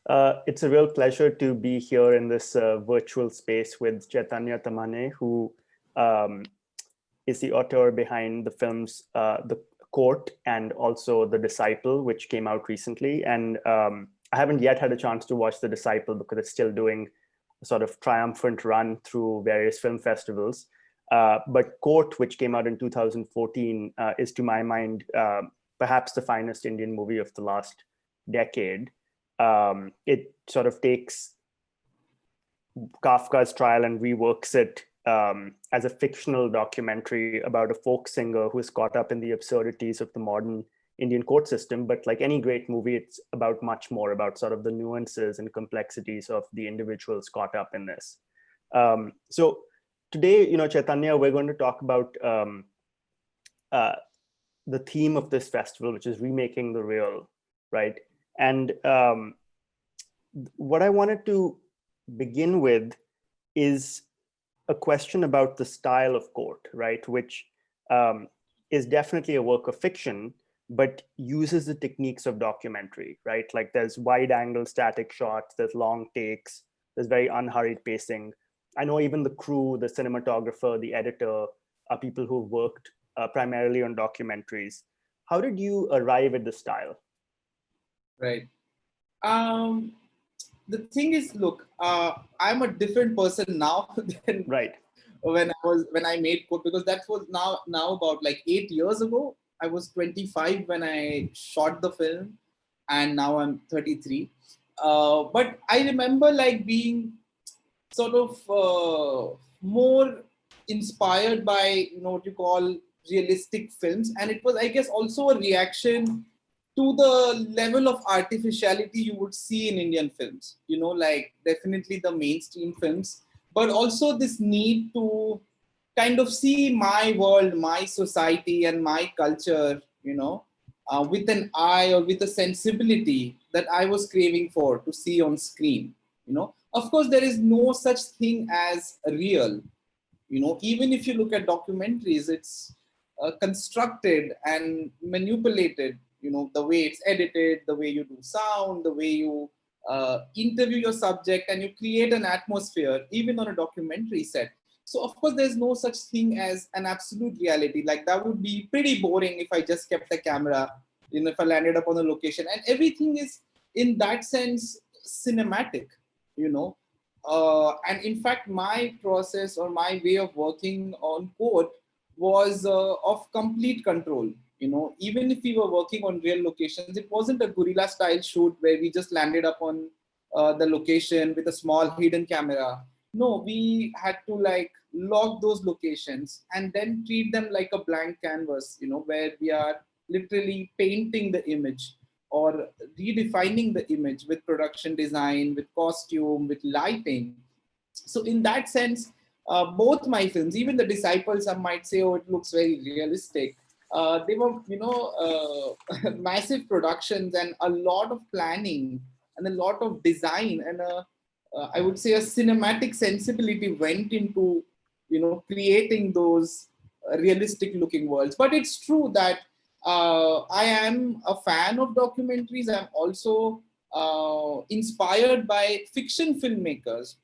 It's a real pleasure to be here in this virtual space with Chaitanya Tamhane, who um, is the author behind the films The Court and also The Disciple, which came out recently. And I haven't yet had a chance to watch The Disciple because it's still doing a sort of triumphant run through various film festivals. But Court, which came out in 2014, is to my mind perhaps the finest Indian movie of the last decade. It sort of takes Kafka's trial and reworks it as a fictional documentary about a folk singer who is caught up in the absurdities of the modern Indian court system. But like any great movie, it's about much more about sort of the nuances and complexities of the individuals caught up in this. So today, Chaitanya, we're going to talk about the theme of this festival, which is remaking the real, right? And what I wanted to begin with is a question about the style of Court, right? Which is definitely a work of fiction, but uses the techniques of documentary, right? Like there's wide angle static shots, there's long takes, there's very unhurried pacing. I know even the crew, the cinematographer, the editor are people who've worked primarily on documentaries. How did you arrive at the style? Right. The thing is, look, I'm a different person now than when I made Court, because that was now about like 8 years ago. I was 25 when I shot the film, and now I'm 33. But I remember like being sort of more inspired by what you call realistic films, and it was, I guess, also a reaction to the level of artificiality you would see in Indian films, like definitely the mainstream films, but also this need to kind of see my world, my society, and my culture, with an eye or with a sensibility that I was craving for to see on screen. Of course, there is no such thing as real. Even if you look at documentaries, it's constructed and manipulated. The way it's edited, the way you do sound, the way you interview your subject, and you create an atmosphere, even on a documentary set. So of course, there's no such thing as an absolute reality. Like that would be pretty boring if I just kept a camera, if I landed up on a location, and everything is in that sense cinematic, and in fact, my process or my way of working on Court was of complete control. Even if we were working on real locations, it wasn't a guerrilla style shoot where we just landed up on the location with a small hidden camera. No, we had to like log those locations and then treat them like a blank canvas, where we are literally painting the image or redefining the image with production design, with costume, with lighting. So in that sense, both my films, even The Disciple, some might say, oh, it looks very realistic. They were, massive productions and a lot of planning and a lot of design and I would say a cinematic sensibility went into, creating those realistic looking worlds. But it's true that I am a fan of documentaries. I'm also inspired by fiction filmmakers,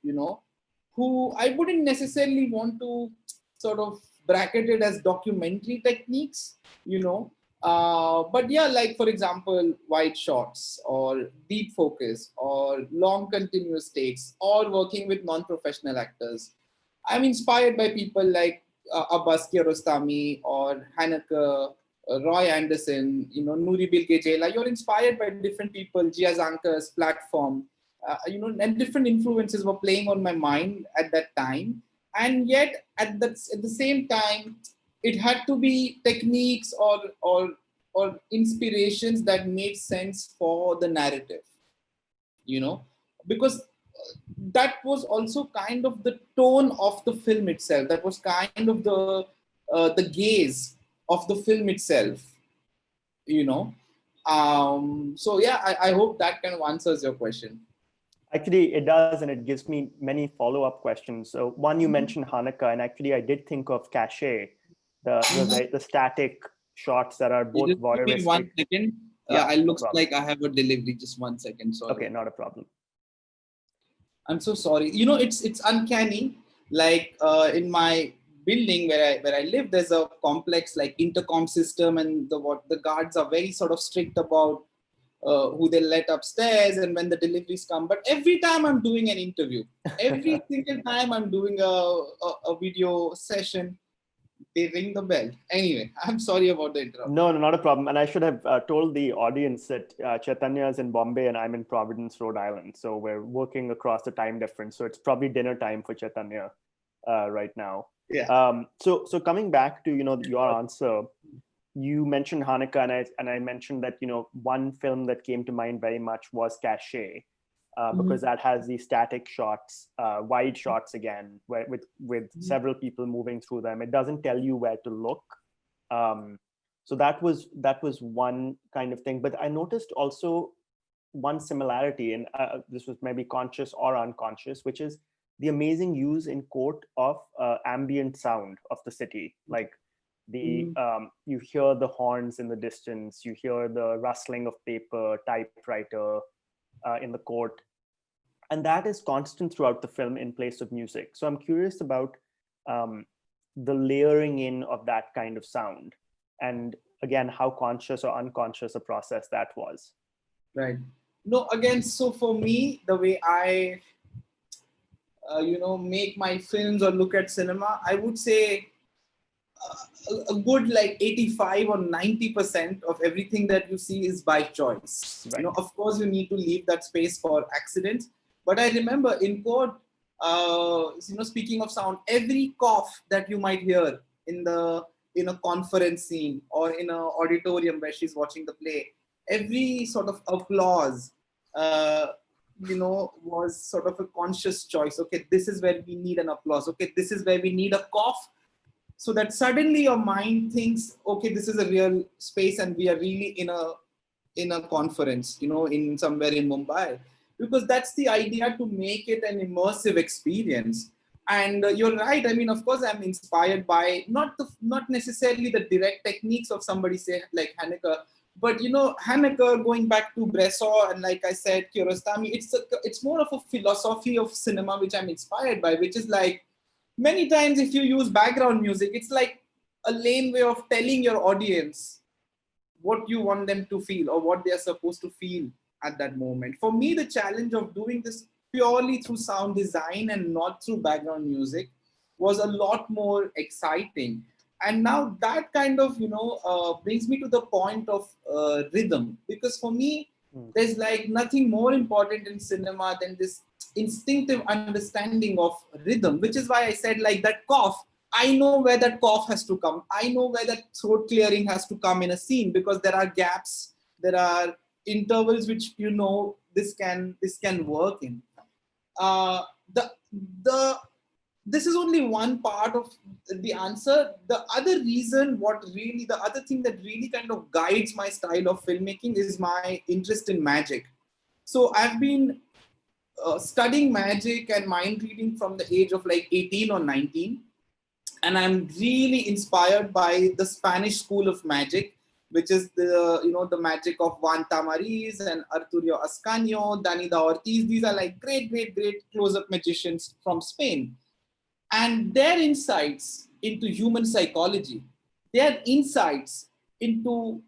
who I wouldn't necessarily want to sort of bracket it as documentary techniques, but yeah, like for example, wide shots or deep focus or long continuous takes or working with non-professional actors. I'm inspired by people like Abbas Kiarostami or Haneke, Roy Anderson, Nuri Bilge Ceylan. You're inspired by different people, Jia Zanker's platform, and different influences were playing on my mind at that time. And yet at the same time, it had to be techniques or inspirations that made sense for the narrative, because that was also kind of the tone of the film itself. That was kind of the gaze of the film itself, So yeah, I hope that kind of answers your question. Actually, it does, and it gives me many follow-up questions. So one, you mentioned Haneke, and actually I did think of Caché, the static shots that are both Just give me 1 voyeuristic. second. I looks like I have a delivery. Just 1 second. Sorry. Okay, not a problem. I'm so sorry. It's uncanny. Like in my building where I live, there's a complex like intercom system, and the guards are very sort of strict about who they let upstairs and when the deliveries come. But every time I'm doing an interview, every single time I'm doing a video session, they ring the bell. Anyway, I'm sorry about the interruption. No, not a problem. And I should have told the audience that Chaitanya is in Bombay and I'm in Providence, Rhode Island. So we're working across the time difference. So it's probably dinner time for Chaitanya right now. Yeah. So coming back to your answer, you mentioned Haneke, and I mentioned that one film that came to mind very much was Caché, because that has these static shots, wide shots again, with several people moving through them. It doesn't tell you where to look. So that was one kind of thing. But I noticed also one similarity, and this was maybe conscious or unconscious, which is the amazing use in Court of ambient sound of the city. Like you hear the horns in the distance, you hear the rustling of paper, typewriter in the court. And that is constant throughout the film in place of music. So I'm curious about the layering in of that kind of sound. And again, how conscious or unconscious a process that was. Right. No, again, so for me, the way I, make my films or look at cinema, I would say a good like 85 or 90% of everything that you see is by choice. Right. Of course, you need to leave that space for accidents. But I remember in Court, speaking of sound, every cough that you might hear in a conference scene or in an auditorium where she's watching the play, every sort of applause, was sort of a conscious choice. Okay, this is where we need an applause. Okay, this is where we need a cough. So that suddenly your mind thinks, okay, this is a real space and we are really in a conference, in somewhere in Mumbai. Because that's the idea, to make it an immersive experience. And you're right. I mean, of course, I'm inspired by not necessarily the direct techniques of somebody say like Haneke, but Haneke, going back to Bresson and like I said, Kiarostami, it's more of a philosophy of cinema which I'm inspired by, which is like many times if you use background music, it's like a lame way of telling your audience what you want them to feel or what they are supposed to feel at that moment. For me, the challenge of doing this purely through sound design and not through background music was a lot more exciting. And now that kind of, brings me to the point of rhythm, because for me, there's like nothing more important in cinema than this instinctive understanding of rhythm, which is why I said like that cough. I know where that cough has to come. I know where that throat clearing has to come in a scene, because there are gaps, there are intervals which this can work in. This is only one part of the answer. The other reason, the other thing that really kind of guides my style of filmmaking is my interest in magic. So I've been studying magic and mind reading from the age of like 18 or 19. And I'm really inspired by the Spanish school of magic, which is the magic of Juan Tamariz and Arturo Ascanio, Danida Ortiz. These are like great close-up magicians from Spain. And their insights into human psychology, their insights into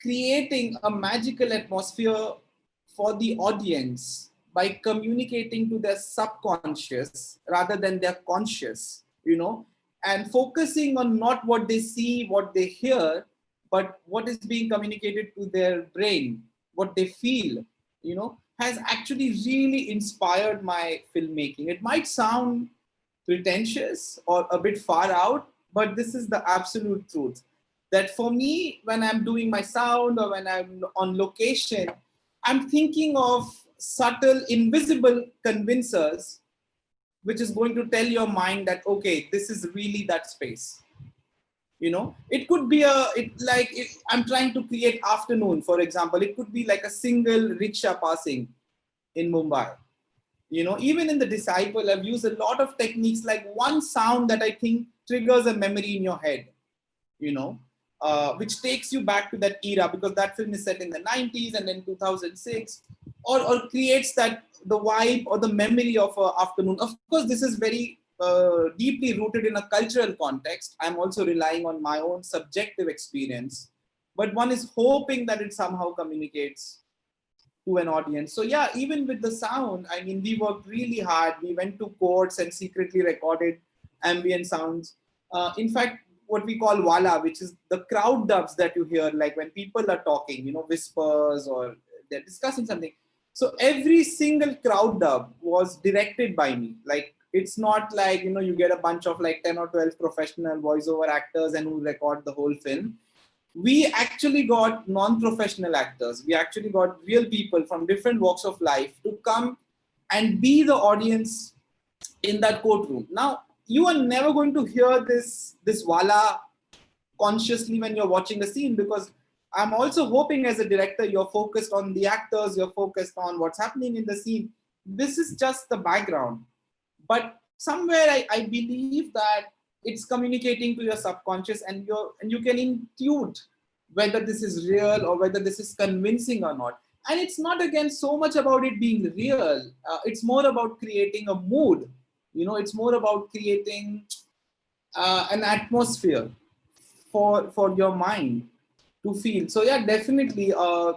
creating a magical atmosphere for the audience by communicating to their subconscious rather than their conscious, and focusing on not what they see, what they hear, but what is being communicated to their brain, what they feel, has actually really inspired my filmmaking. It might sound pretentious or a bit far out, but this is the absolute truth. That for me, when I'm doing my sound or when I'm on location, I'm thinking of subtle, invisible convincers, which is going to tell your mind that, okay, this is really that space. It could be I'm trying to create afternoon, for example. It could be like a single rickshaw passing in Mumbai. Even in The Disciple, I've used a lot of techniques, like one sound that I think triggers a memory in your head, which takes you back to that era, because that film is set in the 90s and then 2006, or creates that the vibe or the memory of an afternoon. Of course, this is very deeply rooted in a cultural context. I'm also relying on my own subjective experience, but one is hoping that it somehow communicates to an audience. So yeah, even with the sound, I mean, we worked really hard. We went to courts and secretly recorded ambient sounds. In fact, what we call wala, which is the crowd dubs that you hear, like when people are talking, you know, whispers or they're discussing something. So every single crowd dub was directed by me. Like, it's not like, you know, you get a bunch of like 10 or 12 professional voiceover actors and who record the whole film. We actually got non-professional actors. We actually got real people from different walks of life to come and be the audience in that courtroom. Now, you are never going to hear this wala consciously when you're watching the scene, because I'm also hoping as a director, you're focused on the actors, you're focused on what's happening in the scene. This is just the background. But somewhere I believe that it's communicating to your subconscious, and you can intuit whether this is real or whether this is convincing or not. And it's not, again, so much about it being real. It's more about creating a mood. You know, it's more about creating an atmosphere for your mind to feel. So yeah, definitely,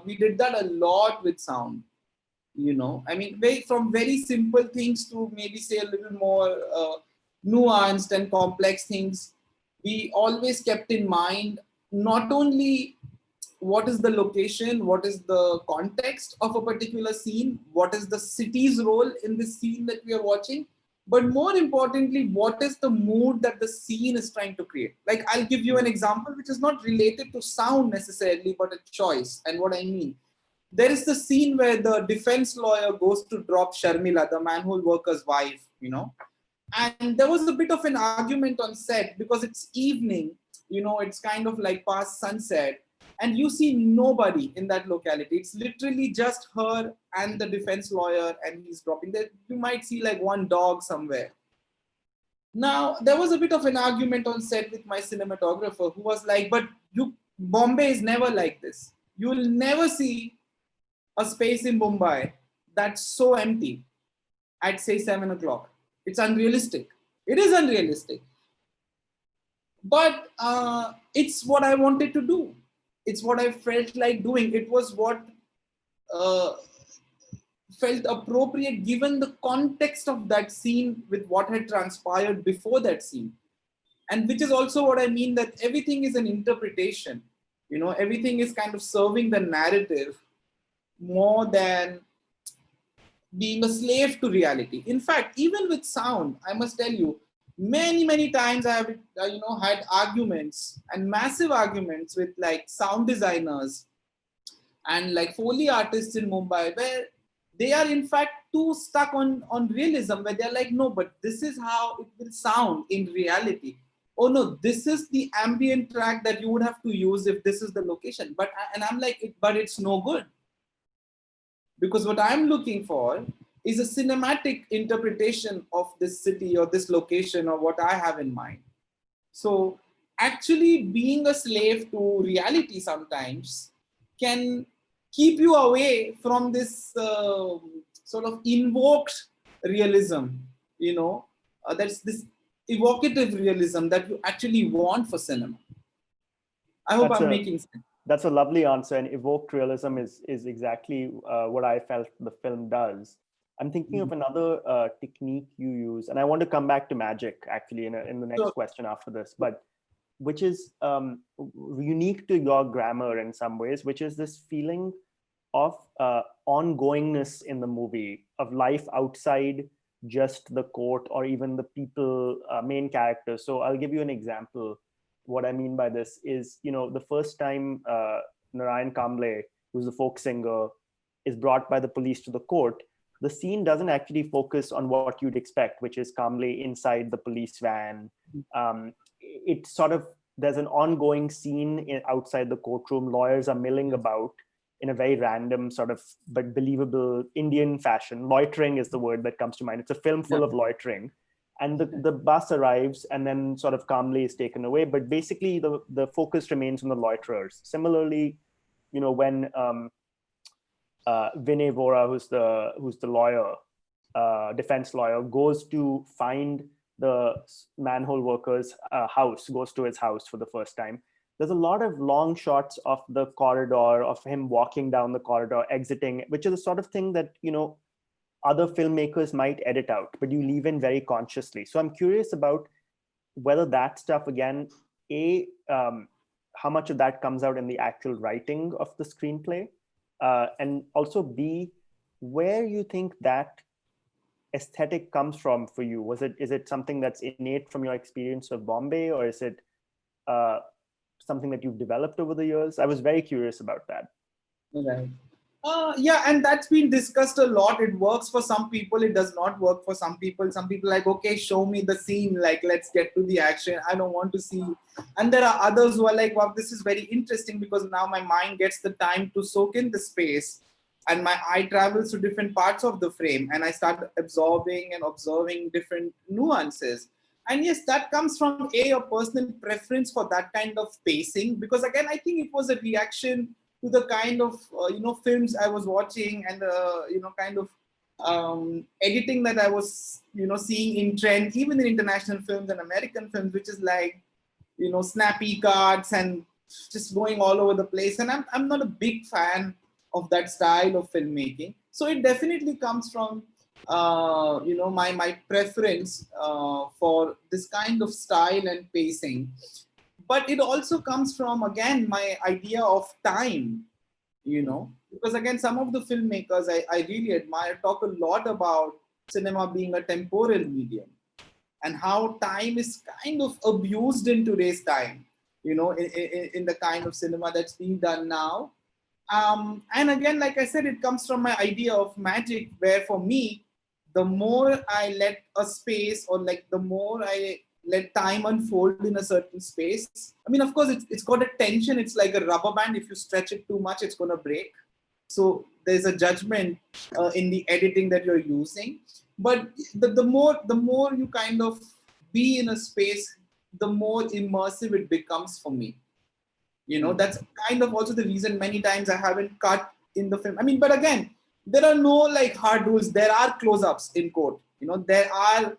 we did that a lot with sound. You know, I mean, from very simple things to maybe say a little more nuanced and complex things. We always kept in mind not only what is the location, what is the context of a particular scene, what is the city's role in this scene that we are watching, but more importantly, what is the mood that the scene is trying to create. Like, I'll give you an example which is not related to sound necessarily, but a choice. And what I mean, there is the scene where the defense lawyer goes to drop Sharmila, the manhole worker's wife, you know. And there was a bit of an argument on set because it's evening, you know, it's kind of like past sunset, and you see nobody in that locality. It's literally just her and the defense lawyer, and he's dropping that. You might see like one dog somewhere. Now, there was a bit of an argument on set with my cinematographer who was like, but Bombay is never like this. You'll never see a space in Mumbai that's so empty at say 7 o'clock. It's unrealistic. It is unrealistic. But it's what I wanted to do. It's what I felt like doing. It was what felt appropriate given the context of that scene with what had transpired before that scene. And which is also what I mean, that everything is an interpretation. You know, everything is kind of serving the narrative more than being a slave to reality. In fact, even with sound, I must tell you, many times I have had arguments, and massive arguments, with like sound designers and like Foley artists in Mumbai, where they are in fact too stuck on realism, where they're like, no, but this is how it will sound in reality. Oh no, this is the ambient track that you would have to use if this is the location. And I'm like, but it's no good. Because what I'm looking for is a cinematic interpretation of this city or this location or what I have in mind. So actually being a slave to reality sometimes can keep you away from this sort of invoked realism, you know, that's this evocative realism that you actually want for cinema. I hope I'm making sense. That's a lovely answer, and evoked realism is exactly what I felt the film does. I'm thinking of another technique you use, and I want to come back to magic actually in the next question after this, but which is unique to your grammar in some ways, which is this feeling of ongoingness in the movie, of life outside just the court or even the people, main characters. So I'll give you an example. What I mean by this is, you know, the first time Narayan Kamble, who's a folk singer, is brought by the police to the court, the scene doesn't actually focus on what you'd expect, which is Kamble inside the police van. It sort of, there's an ongoing scene outside the courtroom. Lawyers are milling about in a very random sort of but believable Indian fashion. Loitering is the word that comes to mind. It's a film full of loitering. and the bus arrives and then sort of calmly is taken away. But basically, the focus remains on the loiterers. Similarly, when Vinay Vora, who's the lawyer, defense lawyer, goes to find the manhole worker's house, goes to his house for the first time. There's a lot of long shots of the corridor, of him walking down the corridor, exiting, which is the sort of thing that, other filmmakers might edit out, but you leave in very consciously. So I'm curious about whether that stuff, again, how much of that comes out in the actual writing of the screenplay, and also B, where you think that aesthetic comes from for you. Is it something that's innate from your experience of Bombay, or is it something that you've developed over the years? I was very curious about that. Right. Yeah, and that's been discussed a lot. It works for some people, it does not work for some people. Some people like, okay, show me the scene, like let's get to the action. I don't want to see. And there are others who are like, wow, this is very interesting because now my mind gets the time to soak in the space and my eye travels to different parts of the frame and I start absorbing and observing different nuances. And yes, that comes from a personal preference for that kind of pacing, because again, I think it was a reaction to the kind of films I was watching and kind of editing that I was seeing in trend, even in international films and American films, which is like snappy cuts and just going all over the place. And I'm not a big fan of that style of filmmaking. So it definitely comes from my preference for this kind of style and pacing. But it also comes from, again, my idea of time, because again, some of the filmmakers I really admire talk a lot about cinema being a temporal medium and how time is kind of abused in today's time, in the kind of cinema that's being done now. And again, like I said, it comes from my idea of magic, where for me, the more I let a space, or like the more I let time unfold in a certain space. I mean, of course, it's got a tension. It's like a rubber band. If you stretch it too much, it's going to break. So there's a judgment in the editing that you're using. But the more you kind of be in a space, the more immersive it becomes for me. That's kind of also the reason many times I haven't cut in the film. I mean, but again, there are no like hard rules. There are close-ups in quote. There are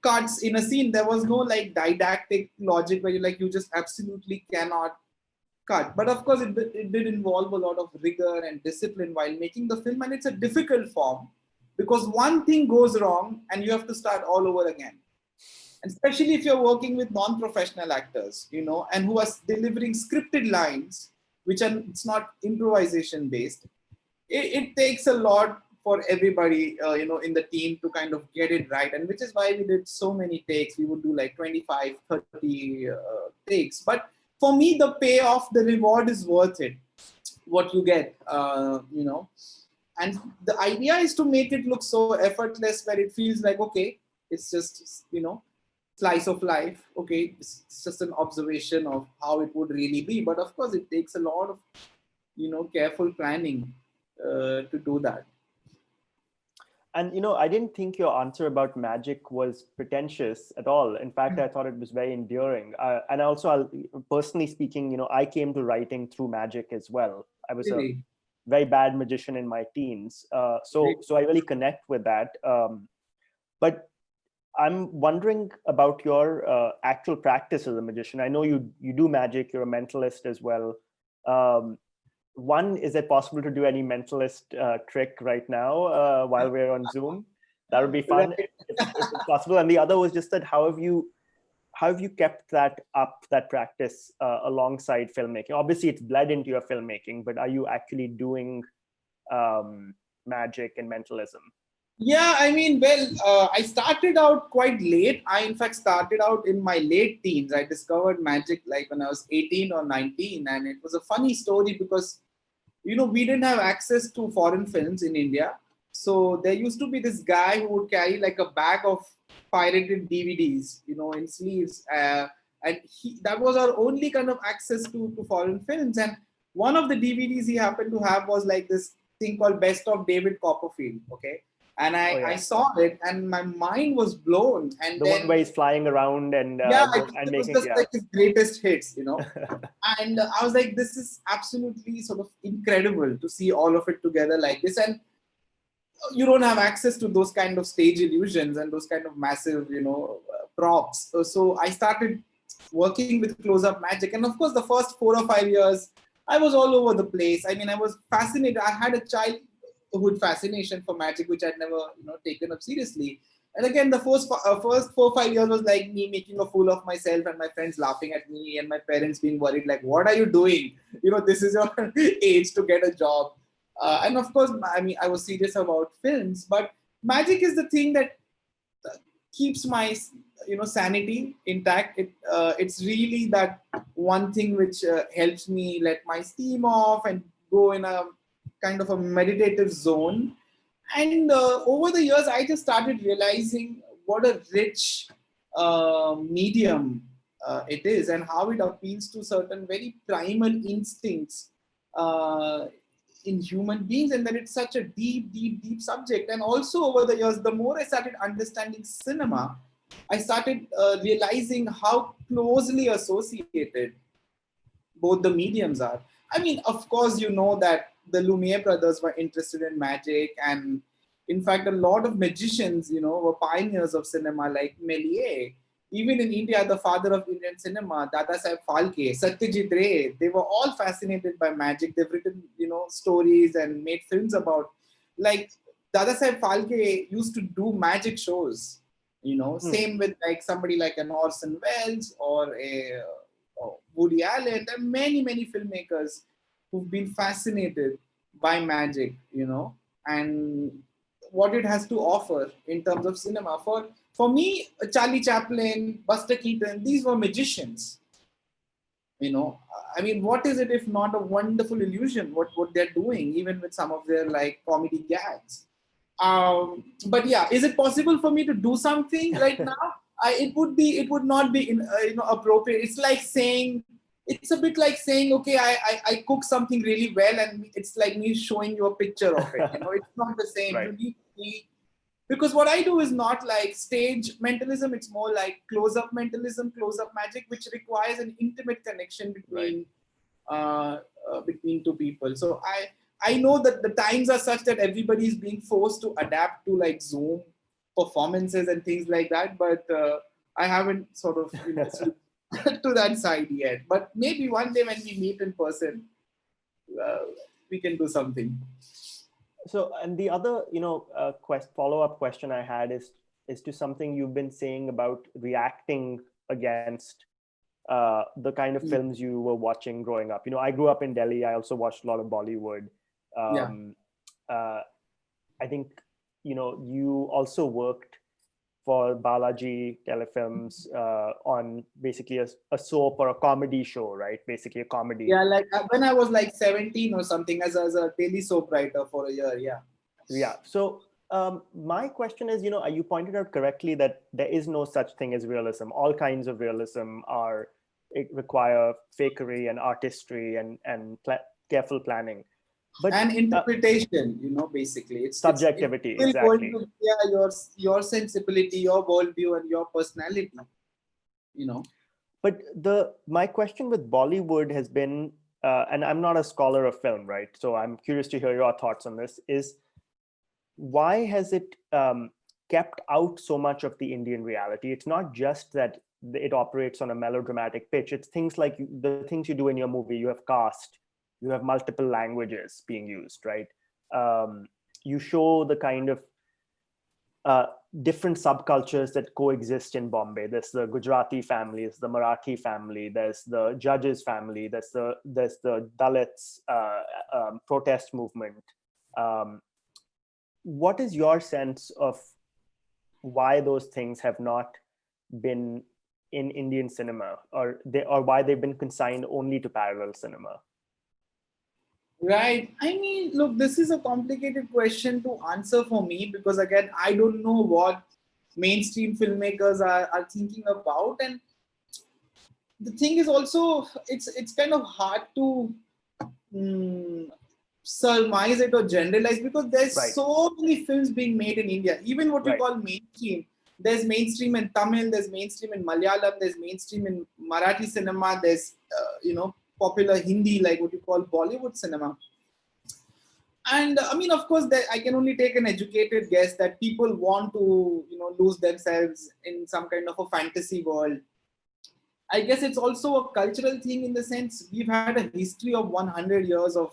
cuts in a scene. There was no like didactic logic where you just absolutely cannot cut. But of course, it did involve a lot of rigor and discipline while making the film, and it's a difficult form because one thing goes wrong and you have to start all over again. And especially if you're working with non-professional actors, and who are delivering scripted lines, which are it's not improvisation based. It takes a lot for everybody, in the team to kind of get it right. And which is why we did so many takes. We would do like 25, 30 takes. But for me, the payoff, the reward is worth it, what you get, And the idea is to make it look so effortless where it feels like, okay, it's just, slice of life. Okay, it's just an observation of how it would really be. But of course, it takes a lot of, careful planning to do that. And I didn't think your answer about magic was pretentious at all. In fact, I thought it was very endearing. And also, personally speaking, I came to writing through magic as well. I was a very bad magician in my teens, so I really connect with that. But I'm wondering about your actual practice as a magician. I know you do magic. You're a mentalist as well. One, is it possible to do any mentalist trick right now while we're on Zoom? That would be fun if it's possible. And the other was just that how have you kept that practice alongside filmmaking? Obviously, it's bled into your filmmaking, but are you actually doing magic and mentalism? Yeah, I mean, well, I started out quite late. I, in fact, started out in my late teens. I discovered magic like when I was 18 or 19. And it was a funny story because, we didn't have access to foreign films in India. So there used to be this guy who would carry like a bag of pirated DVDs, in sleeves. And that was our only kind of access to foreign films. And one of the DVDs he happened to have was like this thing called Best of David Copperfield. Okay. And I saw it, and my mind was blown. And the then one where he's flying around and it was making, just yeah. like his greatest hits, And I was like, this is absolutely sort of incredible to see all of it together like this. And you don't have access to those kind of stage illusions and those kind of massive, props. So I started working with close-up magic, and of course, the first 4 or 5 years, I was all over the place. I mean, I was fascinated. I had a childhood fascination for magic, which I'd never, taken up seriously. And again, the first 4 or 5 years was like me making a fool of myself and my friends laughing at me and my parents being worried, like, what are you doing? This is your age to get a job. And of course, I mean, I was serious about films, but magic is the thing that keeps my, sanity intact. It's really that one thing which helps me let my steam off and go in a kind of a meditative zone. And over the years, I just started realizing what a rich medium it is, and how it appeals to certain very primal instincts in human beings, and that it's such a deep, deep, deep subject. And also over the years, the more I started understanding cinema, I started realizing how closely associated both the mediums are. I mean, of course, that the Lumiere brothers were interested in magic, and in fact, a lot of magicians, were pioneers of cinema, like Méliès. Even in India, the father of Indian cinema, Dadasaheb Phalke, Satyajit Ray, they were all fascinated by magic. They've written, stories and made films about, like, Dadasaheb Phalke used to do magic shows. Same with like somebody like an Orson Welles or a Woody Allen. There are many, many filmmakers who've been fascinated by magic, and what it has to offer in terms of cinema. For me, Charlie Chaplin, Buster Keaton, these were magicians. I mean, what is it if not a wonderful illusion? What they're doing, even with some of their like comedy gags. But yeah, is it possible for me to do something right now? It would not be appropriate. It's like saying, it's a bit like saying, okay, I cook something really well, and it's like me showing you a picture of it. It's not the same. Right. You need to be, because what I do is not like stage mentalism. It's more like close-up mentalism, close-up magic, which requires an intimate connection between between two people. So I know that the times are such that everybody is being forced to adapt to like Zoom performances and things like that, but I haven't sort of to that side yet. But maybe one day when we meet in person, we can do something. So, and the other, follow-up question I had is to something you've been saying about reacting against the kind of films you were watching growing up. I grew up in Delhi. I also watched a lot of Bollywood. I think, you also worked for Balaji Telefilms on basically a soap or a comedy show, right? Basically a comedy. Yeah, like when I was like 17 or something, as a daily soap writer for a year, yeah. Yeah. So my question is, you pointed out correctly that there is no such thing as realism. All kinds of realism require fakery and artistry and careful planning. But, and interpretation, basically. It's subjectivity, it's exactly. Going to, your sensibility, your worldview, and your personality, But my question with Bollywood has been, and I'm not a scholar of film, right? So I'm curious to hear your thoughts on this, is why has it kept out so much of the Indian reality? It's not just that it operates on a melodramatic pitch. It's things like the things you do in your movie. You have cast, you have multiple languages being used, right? You show the kind of different subcultures that coexist in Bombay. There's the Gujarati families, the Marathi family, there's the judges family, there's the Dalits protest movement. What is your sense of why those things have not been in Indian cinema, or why they've been consigned only to parallel cinema? Right. I mean, look, this is a complicated question to answer for me, because again, I don't know what mainstream filmmakers are thinking about. And the thing is also, it's kind of hard to surmise it or generalize, because there's Right. so many films being made in India. Even what you Right. call mainstream, there's mainstream in Tamil, there's mainstream in Malayalam, there's mainstream in Marathi cinema, there's popular Hindi, like what you call Bollywood cinema. And I mean, of course, I can only take an educated guess that people want to, lose themselves in some kind of a fantasy world. I guess it's also a cultural thing, in the sense we've had a history of 100 years of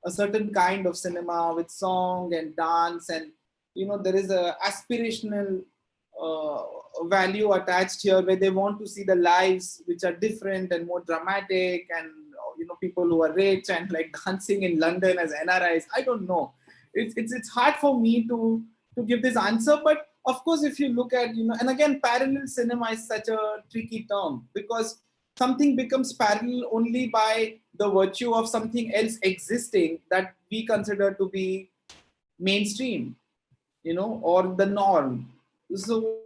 a certain kind of cinema with song and dance, and there is a aspirational value attached here, where they want to see the lives which are different and more dramatic, and people who are rich and like dancing in London as NRIs. I don't know. It's hard for me to give this answer, but of course, if you look at, and again, parallel cinema is such a tricky term, because something becomes parallel only by the virtue of something else existing that we consider to be mainstream, or the norm. So,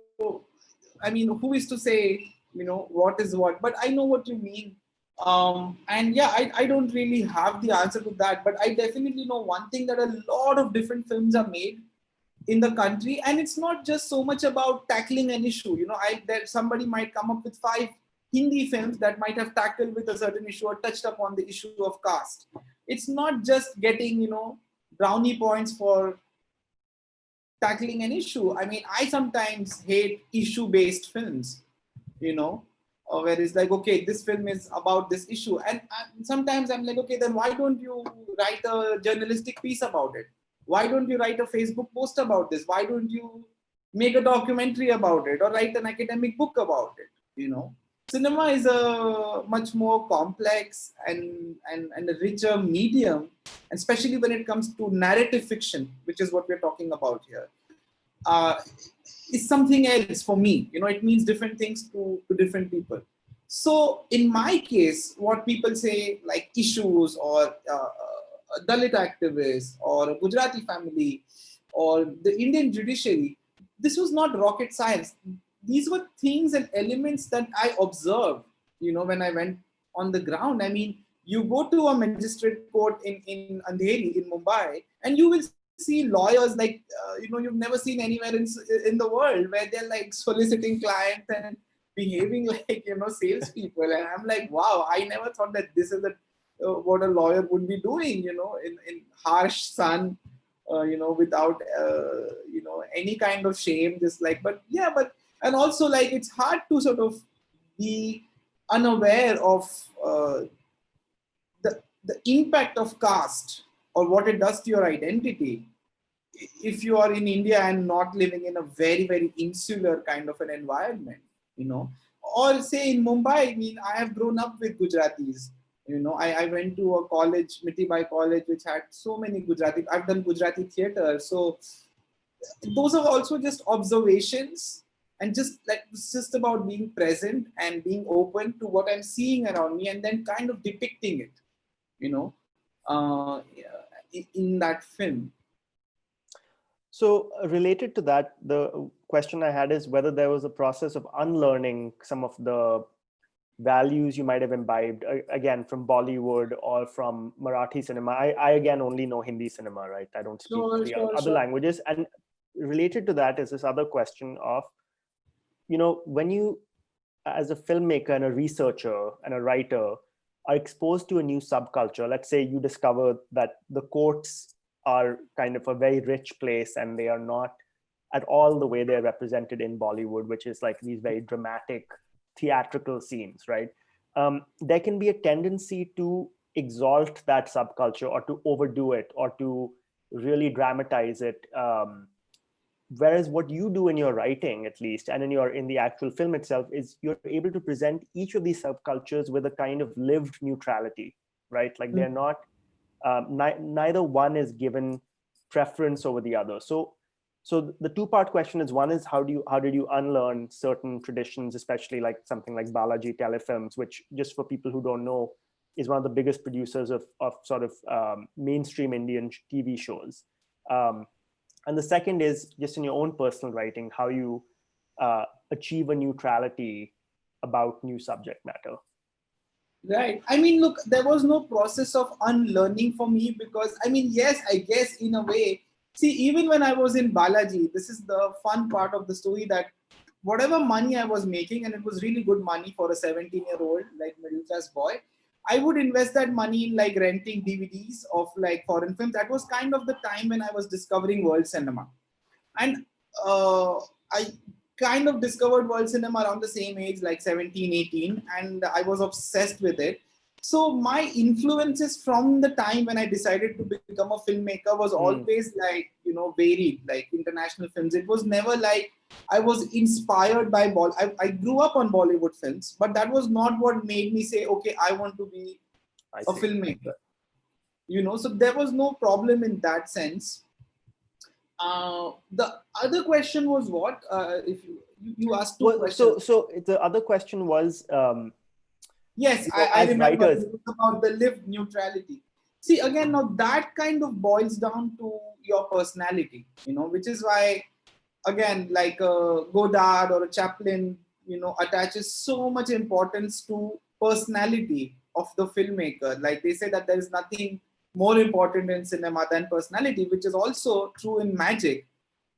I mean, who is to say, what is what? But I know what you mean. And yeah, I don't really have the answer to that, but I definitely know one thing, that a lot of different films are made in the country, and it's not just so much about tackling an issue. That somebody might come up with 5 Hindi films that might have tackled with a certain issue or touched upon the issue of caste. It's not just getting brownie points for tackling an issue. I mean, I sometimes hate issue-based films, where it's like, okay, this film is about this issue, and sometimes I'm like, okay, then why don't you write a journalistic piece about it? Why don't you write a Facebook post about this? Why don't you make a documentary about it, or write an academic book about it? Cinema is a much more complex and a richer medium, especially when it comes to narrative fiction, which is what we're talking about here. Is something else for me. It means different things to different people. So in my case, what people say, like issues, or Dalit activists, or a Gujarati family, or the Indian judiciary, this was not rocket science. These were things and elements that I observed, when I went on the ground. I mean, you go to a magistrate court in Andheri, in Mumbai, and you will see lawyers like, you've never seen anywhere in the world, where they're like soliciting clients and behaving like, salespeople. And I'm like, wow, I never thought that this is what a lawyer would be doing, in harsh sun, without, any kind of shame, just like, but yeah, and also, like, it's hard to sort of be unaware of the impact of caste, or what it does to your identity, if you are in India and not living in a very, very insular kind of an environment, or say in Mumbai. I mean, I have grown up with Gujaratis. I went to a college, Mitibai College, which had so many Gujarati. I've done Gujarati theater. So those are also just observations, and just like, it's just about being present and being open to what I'm seeing around me, and then kind of depicting it, in that film. So related to that, the question I had is whether there was a process of unlearning some of the values you might have imbibed, again, from Bollywood or from Marathi cinema. I again only know Hindi cinema, right? I don't speak the other languages. And related to that is this other question of, when you, as a filmmaker and a researcher and a writer, are exposed to a new subculture, let's say you discover that the courts are kind of a very rich place, and they are not at all the way they're represented in Bollywood, which is like these very dramatic theatrical scenes, right? There can be a tendency to exalt that subculture, or to overdo it, or to really dramatize it. Whereas what you do in your writing, at least, and in the actual film itself, is you're able to present each of these subcultures with a kind of lived neutrality, right? Like they're not, neither one is given preference over the other. So the two-part question is, one is how did you unlearn certain traditions, especially like something like Balaji Telefilms, which, just for people who don't know, is one of the biggest producers of sort of mainstream Indian TV shows. And the second is just in your own personal writing, how you achieve a neutrality about new subject matter. Right. I mean, look, there was no process of unlearning for me because, I mean, yes, I guess in a way, see, even when I was in Balaji, this is the fun part of the story that whatever money I was making, and it was really good money for a 17-year-old, like middle class boy, I would invest that money in like renting DVDs of like foreign films. That was kind of the time when I was discovering world cinema. And I kind of discovered world cinema around the same age, like 17, 18, and I was obsessed with it. So my influences from the time when I decided to become a filmmaker was always like, varied, like international films. It was never like I was inspired by I grew up on Bollywood films, but that was not what made me say, okay, I want to be a filmmaker. So there was no problem in that sense. The other question was what? If you asked two questions. So the other question was, yes, I remember writers, it was about the lived neutrality. See, again, now that kind of boils down to your personality, which is why, again, like a Godard or a Chaplin, attaches so much importance to personality of the filmmaker. Like they say that there is nothing more important in cinema than personality, which is also true in magic,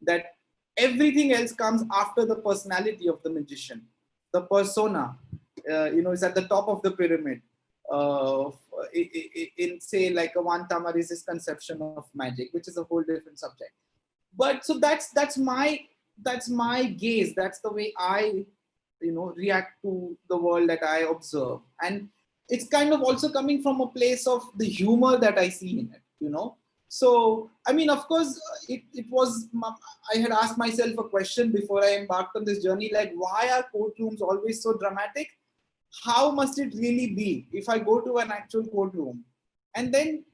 that everything else comes after the personality of the magician. The persona, is at the top of the pyramid. In say like a Juan Tamaris's conception of magic, which is a whole different subject. But so that's my gaze. That's the way I react to the world that I observe, and it's kind of also coming from a place of the humor that I see in it. So I mean, of course, it was, I had asked myself a question before I embarked on this journey, like, why are courtrooms always so dramatic? How must it really be if I go to an actual courtroom? And then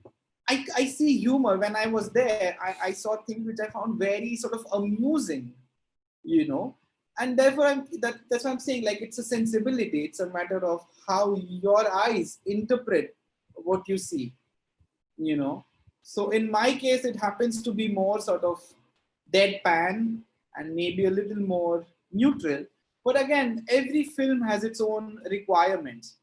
I see humor. When I was there, I saw things which I found very sort of amusing, and therefore that's what I'm saying. Like, it's a sensibility. It's a matter of how your eyes interpret what you see, So in my case, it happens to be more sort of deadpan and maybe a little more neutral. But again, every film has its own requirements,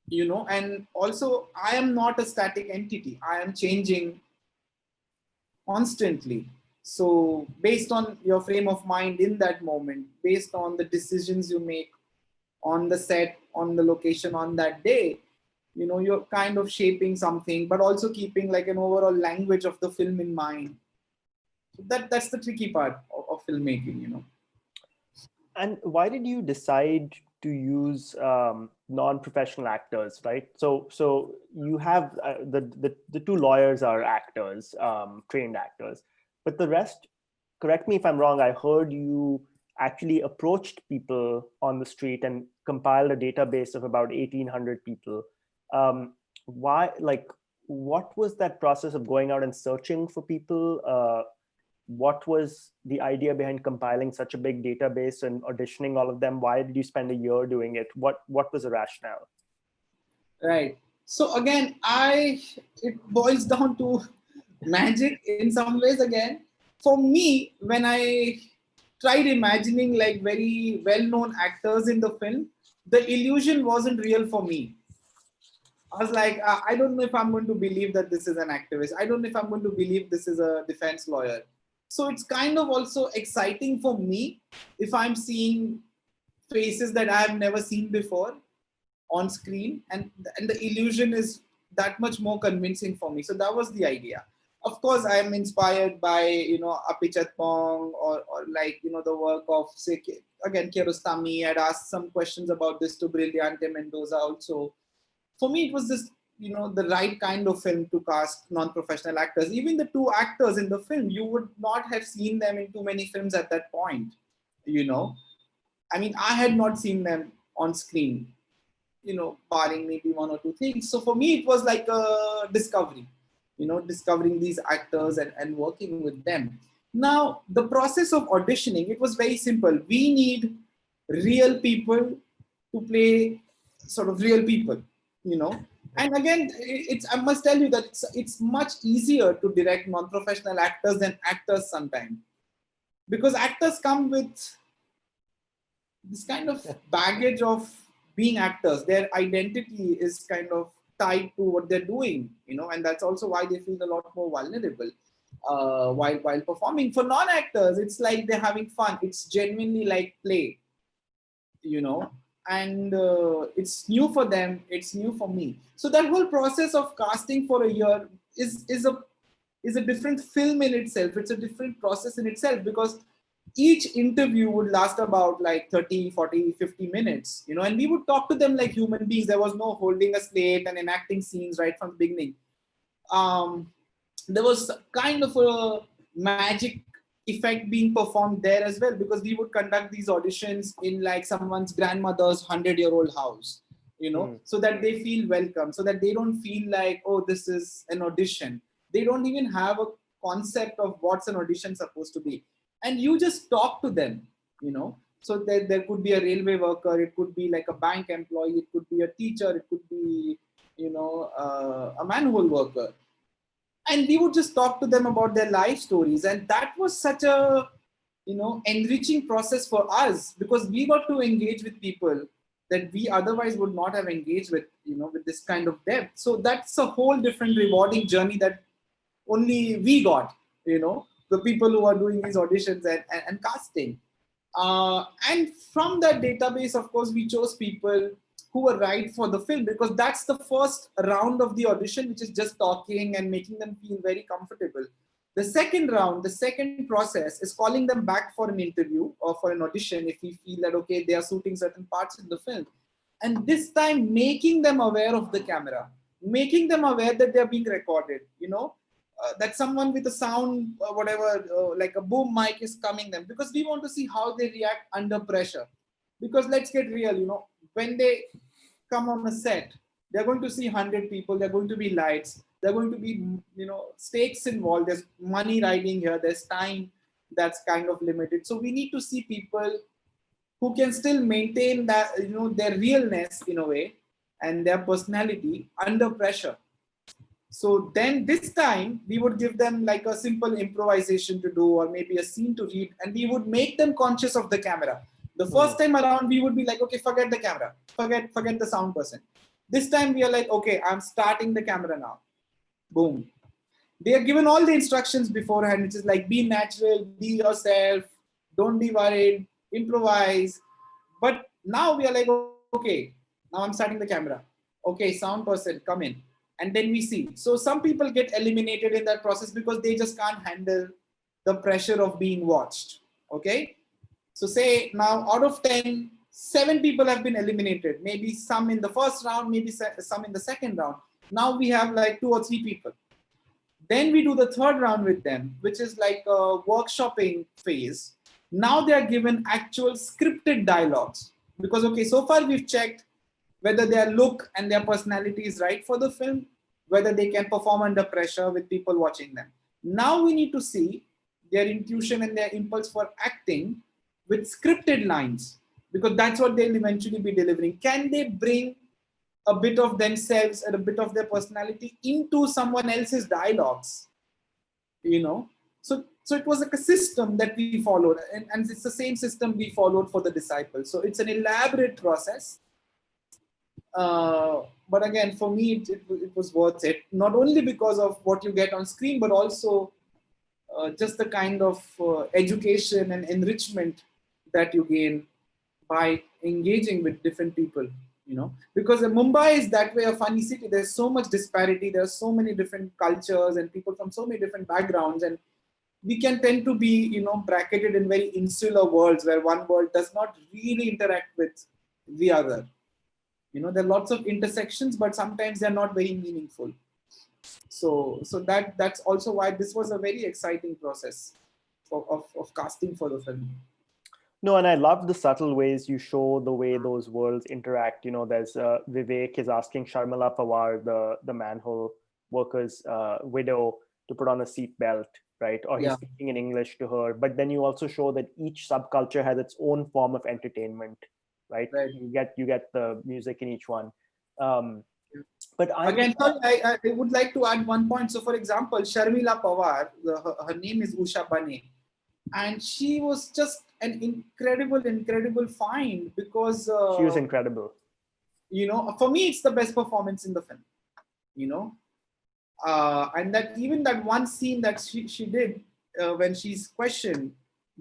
and also I am not a static entity. I am changing constantly. So based on your frame of mind in that moment, based on the decisions you make on the set, on the location, on that day, you're kind of shaping something, but also keeping like an overall language of the film in mind. So that's the tricky part of filmmaking. And why did you decide to use non-professional actors, right? So you have the two lawyers are actors, trained actors, but the rest, correct me if I'm wrong, I heard you actually approached people on the street and compiled a database of about 1,800 people. Why, like, what was that process of going out and searching for people? What was the idea behind compiling such a big database and auditioning all of them? Why did you spend a year doing it? What was the rationale? Right. So again, it boils down to magic in some ways. Again, for me, when I tried imagining like very well-known actors in the film, the illusion wasn't real for me. I was like, I don't know if I'm going to believe that this is an activist. I don't know if I'm going to believe this is a defense lawyer. So it's kind of also exciting for me if I'm seeing faces that I have never seen before on screen, and the illusion is that much more convincing for me. So that was the idea. Of course, I am inspired by Apichatpong or like the work of, say, again, Kiarostami. I'd asked some questions about this to Brilliante Mendoza also. For me, it was just the right kind of film to cast non-professional actors. Even the two actors in the film, you would not have seen them in too many films at that point. I mean, I had not seen them on screen, barring maybe one or two things. So for me, it was like a discovery, discovering these actors and working with them. Now, the process of auditioning, it was very simple. We need real people to play sort of real people, And again, I must tell you that it's much easier to direct non-professional actors than actors sometimes. Because actors come with this kind of baggage of being actors. Their identity is kind of tied to what they're doing, and that's also why they feel a lot more vulnerable while performing. For non-actors, it's like they're having fun. It's genuinely like play, and it's new for them. It's new for me. So that whole process of casting for a year is a different film in itself. It's a different process in itself, because each interview would last about like 30, 40, 50 minutes, and we would talk to them like human beings. There was no holding a slate and enacting scenes right from the beginning. There was kind of a magic effect being performed there as well, because we would conduct these auditions in like someone's grandmother's 100-year-old house, so that they feel welcome, so that they don't feel like, oh, this is an audition. They don't even have a concept of what's an audition supposed to be. And you just talk to them, so there could be a railway worker, it could be like a bank employee, it could be a teacher, it could be, a manhole worker. And we would just talk to them about their life stories. And that was such a, enriching process for us, because we got to engage with people that we otherwise would not have engaged with, with this kind of depth. So that's a whole different rewarding journey that only we got, the people who are doing these auditions and casting. And from that database, of course, we chose people who were right for the film, because that's the first round of the audition, which is just talking and making them feel very comfortable. The second round, the second process, is calling them back for an interview or for an audition if we feel that, okay, they are suiting certain parts in the film. And this time, making them aware of the camera, making them aware that they're being recorded, that someone with a sound, whatever, like a boom mic is coming them, because we want to see how they react under pressure. Because let's get real, when they come on a set, they're going to see 100 people, they're going to be lights, they're going to be, stakes involved, there's money riding here, there's time that's kind of limited. So we need to see people who can still maintain that, their realness in a way and their personality under pressure. So then this time we would give them like a simple improvisation to do, or maybe a scene to read, and we would make them conscious of the camera. The first time around, we would be like, okay, forget the camera, forget the sound person. This time we are like, okay, I'm starting the camera now. Boom. They are given all the instructions beforehand, which is like, be natural, be yourself, don't be worried, improvise. But now we are like, okay, now I'm starting the camera. Okay, sound person, come in. And then we see. So some people get eliminated in that process because they just can't handle the pressure of being watched. Okay. So say now out of 10, 7 people have been eliminated. Maybe some in the first round, maybe some in the second round. Now we have like 2 or 3 people. Then we do the third round with them, which is like a workshopping phase. Now they are given actual scripted dialogues. Because, okay, so far we've checked whether their look and their personality is right for the film, whether they can perform under pressure with people watching them. Now we need to see their intuition and their impulse for acting with scripted lines, because that's what they'll eventually be delivering. Can they bring a bit of themselves and a bit of their personality into someone else's dialogues? So it was like a system that we followed, and it's the same system we followed for the Disciples. So it's an elaborate process. But again, for me, it was worth it, not only because of what you get on screen, but also just the kind of education and enrichment that you gain by engaging with different people, because Mumbai is that way a funny city. There's so much disparity. There's so many different cultures and people from so many different backgrounds. And we can tend to be, bracketed in very insular worlds where one world does not really interact with the other. There are lots of intersections, but sometimes they're not very meaningful. So that's also why this was a very exciting process of casting for the film. No, and I love the subtle ways you show the way those worlds interact. There's Vivek is asking Sharmila Pawar, the manhole worker's widow, to put on a seatbelt, right? Or he's speaking in English to her. But then you also show that each subculture has its own form of entertainment, right? You get the music in each one. But I would like to add one point. So, for example, Sharmila Pawar, her name is Usha Bane, and she was just an incredible find, because she was incredible. for me, it's the best performance in the film, and that even that one scene that she did when she's questioned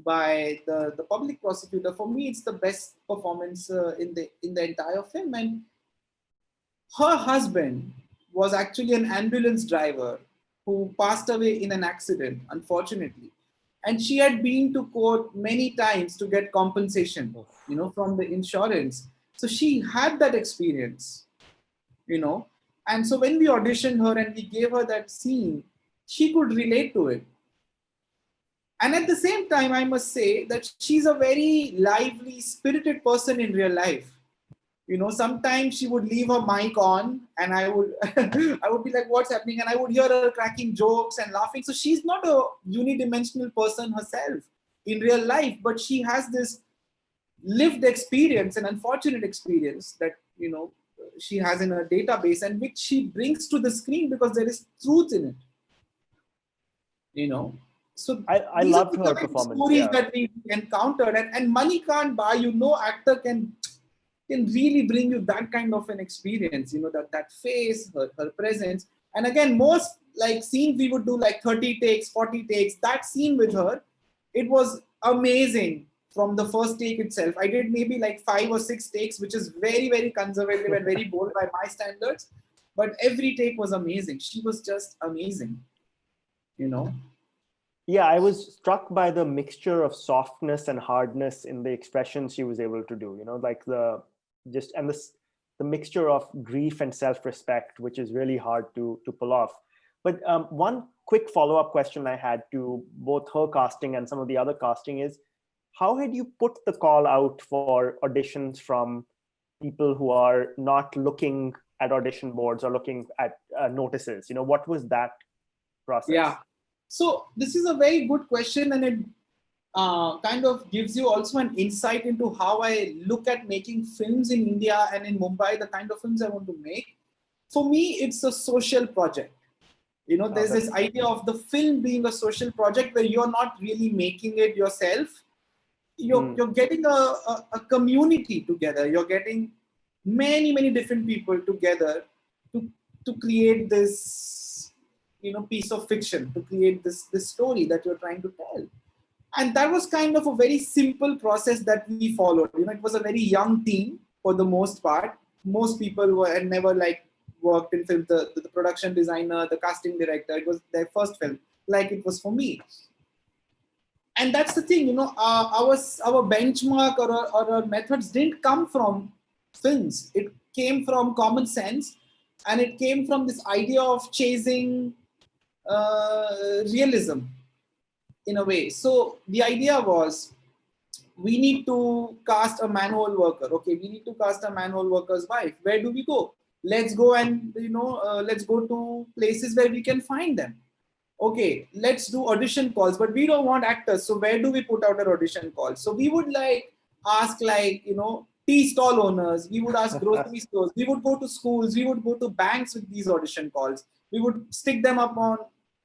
by the public prosecutor, for me, it's the best performance in the entire film. And her husband was actually an ambulance driver who passed away in an accident, unfortunately. And she had been to court many times to get compensation, from the insurance. So she had that experience, And so when we auditioned her and we gave her that scene, she could relate to it. And at the same time, I must say that she's a very lively, spirited person in real life. Sometimes she would leave her mic on and I would I would be like, what's happening? And I would hear her cracking jokes and laughing. So she's not a unidimensional person herself in real life, but she has this lived experience, an unfortunate experience that, she has in her database and which she brings to the screen because there is truth in it, So I loved her performance. Stories that we encountered, and money can't buy you. No actor can really bring you that kind of an experience, that face, her presence. And again, most like scenes we would do like 30 takes, 40 takes. That scene with her, it was amazing from the first take itself. I did maybe like 5 or 6 takes, which is very, very conservative and very bold by my standards. But every take was amazing. She was just amazing, Yeah, I was struck by the mixture of softness and hardness in the expressions she was able to do, like the mixture of grief and self-respect, which is really hard to pull off. But one quick follow-up question I had to both her casting and some of the other casting is, how had you put the call out for auditions from people who are not looking at audition boards or looking at notices? What was that process? Yeah. So this is a very good question, and it kind of gives you also an insight into how I look at making films in India and in Mumbai, the kind of films I want to make. For me, it's a social project. There's this idea of the film being a social project where you're not really making it yourself. You're getting a community together. You're getting many, many different people together to create this, piece of fiction, to create this story that you're trying to tell. And that was kind of a very simple process that we followed. It was a very young team for the most part. Most people had never worked in film. The production designer, the casting director, it was their first film, like it was for me. And that's the thing, our benchmark or our methods didn't come from films. It came from common sense, and it came from this idea of chasing realism in a way. So the idea was, we need to cast a manhole worker. Okay, we need to cast a manhole worker's wife. Where do we go? Let's go and, let's go to places where we can find them. Okay, let's do audition calls, but we don't want actors. So where do we put out our audition calls? So we would ask tea stall owners. We would ask grocery stores. We would go to schools. We would go to banks with these audition calls. We would stick them up on,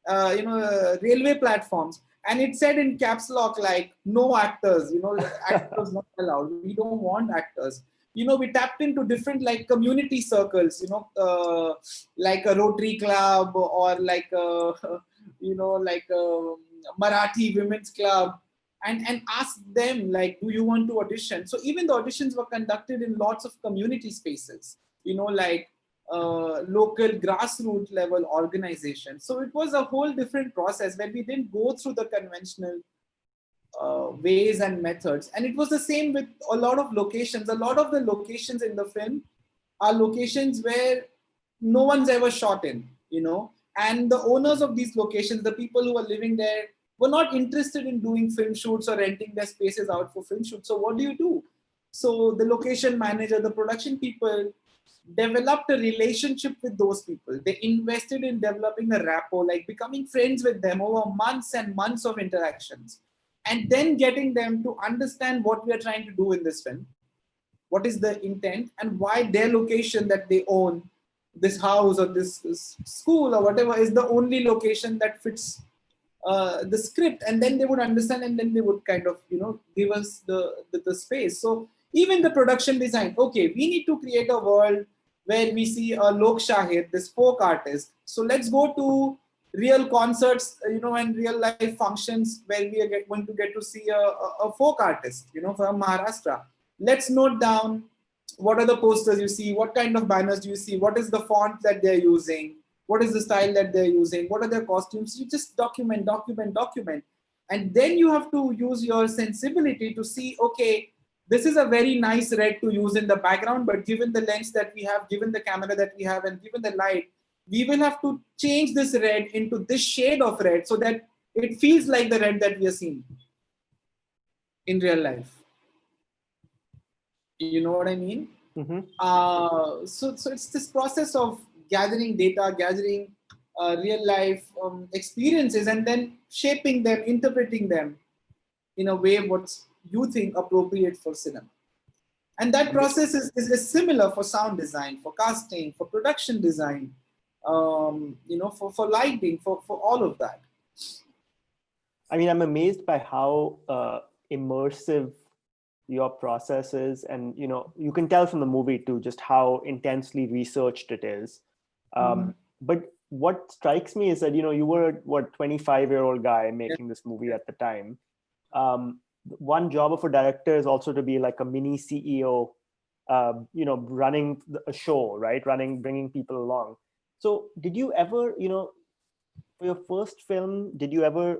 railway platforms. And it said in caps lock, no actors, actors not allowed. We don't want actors. We tapped into different community circles, like a Rotary Club or a Marathi Women's Club, and asked them, do you want to audition? So even the auditions were conducted in lots of community spaces, local grassroots level organizations. So it was a whole different process where we didn't go through the conventional ways and methods. And it was the same with a lot of locations. A lot of the locations in the film are locations where no one's ever shot in, and the owners of these locations, the people who are living there, were not interested in doing film shoots or renting their spaces out for film shoots. So what do? So the location manager, the production people developed a relationship with those people. They invested in developing a rapport, becoming friends with them over months and months of interactions, and then getting them to understand what we are trying to do in this film, what is the intent, and why their location that they own, this house or this school or whatever, is the only location that fits the script. And then they would understand, and then they would kind of, give us the space. So Even the production design. Okay, we need to create a world where we see a Lok Shahid, this folk artist. So let's go to real concerts, and real life functions where we are going to get to see a folk artist, from Maharashtra. Let's note down what are the posters you see, what kind of banners do you see, what is the font that they're using, what is the style that they're using, what are their costumes. You just document. And then you have to use your sensibility to see, okay, this is a very nice red to use in the background, but given the lens that we have, given the camera that we have, and given the light, we will have to change this red into this shade of red so that it feels like the red that we are seeing in real life. You know what I mean? Mm-hmm. So it's this process of gathering data, gathering real life experiences, and then shaping them, interpreting them in a way what you think appropriate for cinema. And that process is similar for sound design, for casting, for production design, for lighting, for all of that. I mean, I'm amazed by how immersive your process is, and you can tell from the movie too just how intensely researched it is. But what strikes me is that you were a 25-year-old guy making this movie at the time. One job of a director is also to be like a mini CEO, running a show, right? Bringing people along. So did you ever, for your first film, did you ever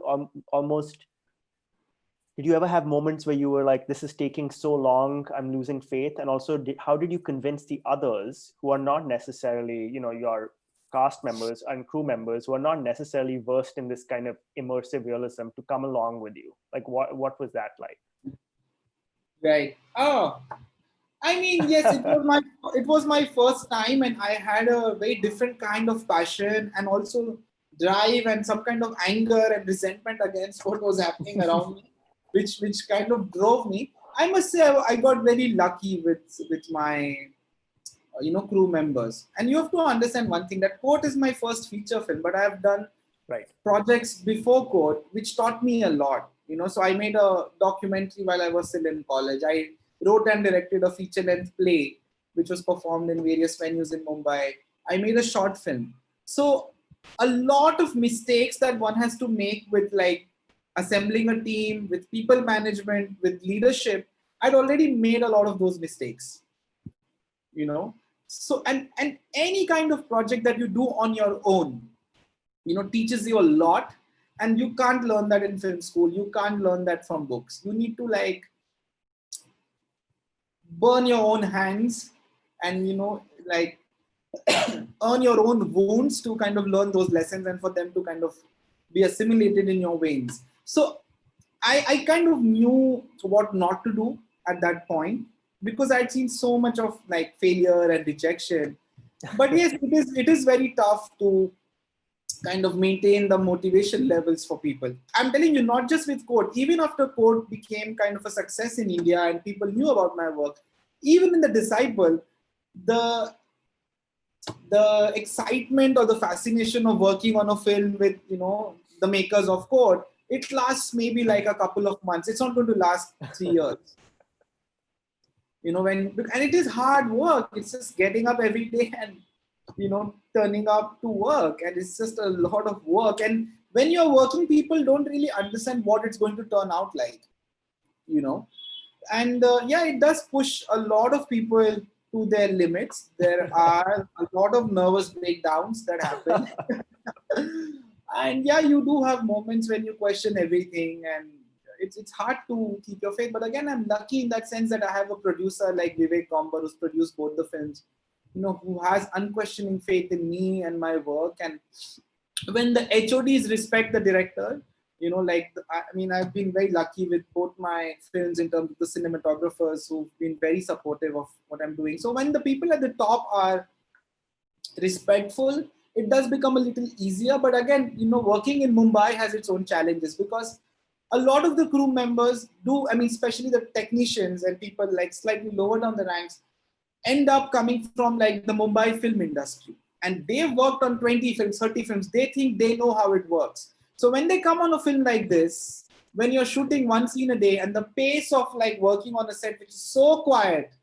have moments where you were like, this is taking so long, I'm losing faith? And also, how did you convince the others who are not necessarily, your cast members and crew members who are not necessarily versed in this kind of immersive realism to come along with you? Like, what was that like? Right. Oh, I mean, yes, it was my first time, and I had a very different kind of passion and also drive and some kind of anger and resentment against what was happening around me, which kind of drove me. I must say I got very lucky with my crew members. And you have to understand one thing, that Court is my first feature film, but I have done projects before Court which taught me a lot. So I made a documentary while I was still in college. I wrote and directed a feature-length play which was performed in various venues in Mumbai. I made a short film. So a lot of mistakes that one has to make with like assembling a team, with people management, with leadership, I'd already made a lot of those mistakes. So and any kind of project that you do on your own, teaches you a lot, and you can't learn that in film school. You can't learn that from books. You need to like burn your own hands and earn your own wounds to kind of learn those lessons and for them to kind of be assimilated in your veins. So I kind of knew what not to do at that point, because I'd seen so much of like failure and rejection. But yes, it is very tough to kind of maintain the motivation levels for people. I'm telling you, not just with Court, even after Court became kind of a success in India and people knew about my work, even in The Disciple, the excitement or the fascination of working on a film with, the makers of Court, it lasts maybe like a couple of months. It's not going to last 3 years. And it is hard work. It's just getting up every day and, turning up to work. And it's just a lot of work. And when you're working, people don't really understand what it's going to turn out like, And it does push a lot of people to their limits. There are a lot of nervous breakdowns that happen. And you do have moments when you question everything, and it's hard to keep your faith. But again, I'm lucky in that sense that I have a producer like Vivek Gombar, who's produced both the films, who has unquestioning faith in me and my work. And when the HODs respect the director, I've been very lucky with both my films in terms of the cinematographers who've been very supportive of what I'm doing. So when the people at the top are respectful, it does become a little easier. But again, working in Mumbai has its own challenges, because a lot of the crew members especially the technicians and people like slightly lower down the ranks, end up coming from like the Mumbai film industry. And they've worked on 20 films, 30 films. They think they know how it works. So when they come on a film like this, when you're shooting one scene a day and the pace of like working on a set, which is so quiet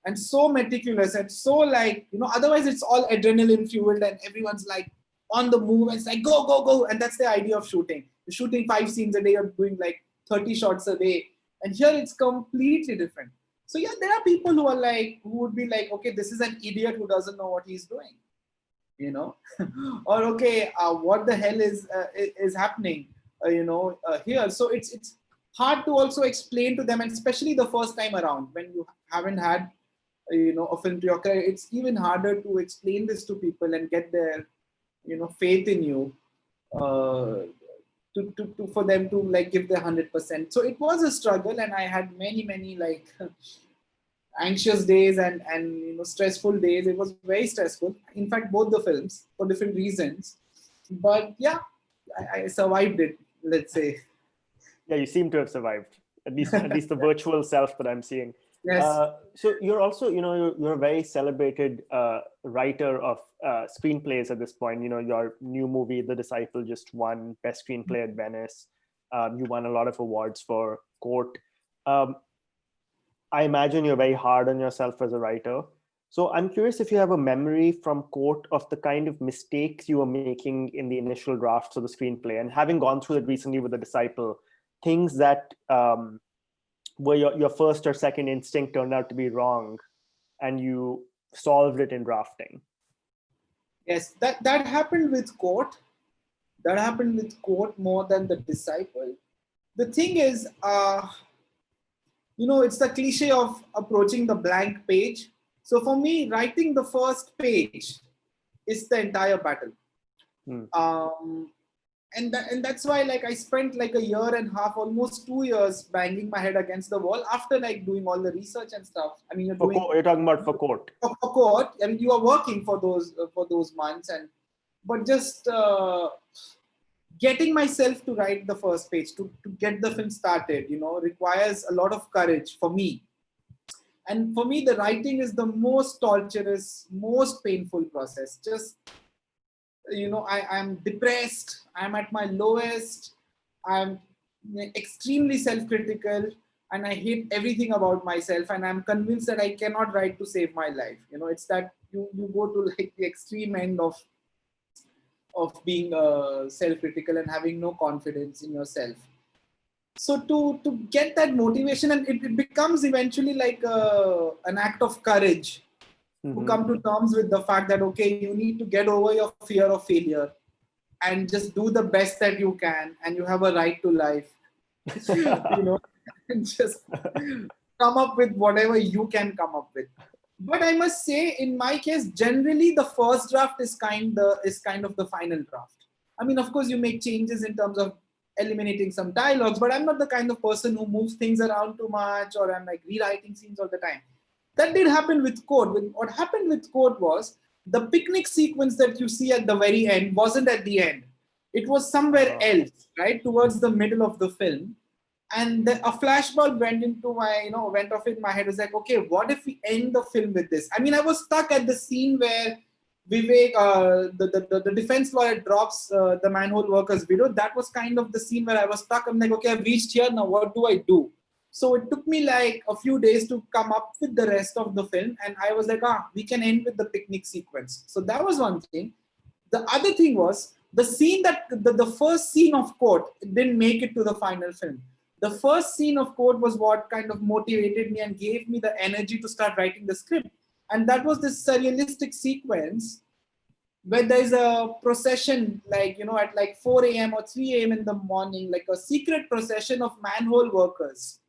and so meticulous and so like, otherwise it's all adrenaline fueled and everyone's like on the move and it's like, go, go, go. And that's the idea of shooting. You're shooting 5 scenes a day, you're doing like 30 shots a day. And here it's completely different. So yeah, there are people who are like, who would be like, okay, this is an idiot who doesn't know what he's doing, or okay, what the hell is happening, here. So it's hard to also explain to them, and especially the first time around when you haven't had, a film to your career, it's even harder to explain this to people and get their, faith in you, for them to like give their 100%. So it was a struggle, and I had many like anxious days and stressful days. It was very stressful. In fact, both the films for different reasons. But yeah, I survived it. Let's say. Yeah, you seem to have survived. At least the virtual self that I'm seeing. Yes. So you're also, you're a very celebrated writer of screenplays at this point. Your new movie, The Disciple, just won Best Screenplay at Venice. You won a lot of awards for Court. I imagine you're very hard on yourself as a writer. So I'm curious if you have a memory from Court of the kind of mistakes you were making in the initial drafts of the screenplay, and having gone through it recently with The Disciple, things that where your first or second instinct turned out to be wrong and you solved it in drafting. Yes, that happened with Court. That happened with Court more than The Disciple. The thing is, it's the cliche of approaching the blank page. So for me, writing the first page is the entire battle. And that's why like I spent like a year and a half, almost 2 years, banging my head against the wall after like doing all the research and stuff. I mean, you're talking about for Court. For Court, I mean, you are working for those months, but just getting myself to write the first page, to get the film started, requires a lot of courage for me. And for me, the writing is the most torturous, most painful process. Just I'm depressed, I'm at my lowest, I'm extremely self-critical, and I hate everything about myself, and I'm convinced that I cannot write to save my life. It's that you go to like the extreme end of being self-critical and having no confidence in yourself. So to get that motivation, and it becomes eventually like an act of courage, to come to terms with the fact that, okay, you need to get over your fear of failure and just do the best that you can, and you have a right to life, and just come up with whatever you can come up with. But I must say, in my case, generally the first draft is kind of the final draft. I mean, of course, you make changes in terms of eliminating some dialogues, but I'm not the kind of person who moves things around too much, or I'm like rewriting scenes all the time. That did happen with Court. What happened with Court was the picnic sequence that you see at the very end wasn't at the end. It was somewhere else, right? Towards the middle of the film. And a flashbulb went off in my head. It was like, okay, what if we end the film with this? I mean, I was stuck at the scene where Vivek, the defense lawyer, drops the manhole worker's widow. That was kind of the scene where I was stuck. I'm like, okay, I've reached here. Now what do I do? So it took me like a few days to come up with the rest of the film. And I was like, we can end with the picnic sequence. So that was one thing. The other thing was the scene that the first scene of Court didn't make it to the final film. The first scene of Court was what kind of motivated me and gave me the energy to start writing the script. And that was this surrealistic sequence where there's a procession, like, at like 4 a.m. or 3 a.m. in the morning, like a secret procession of manhole workers,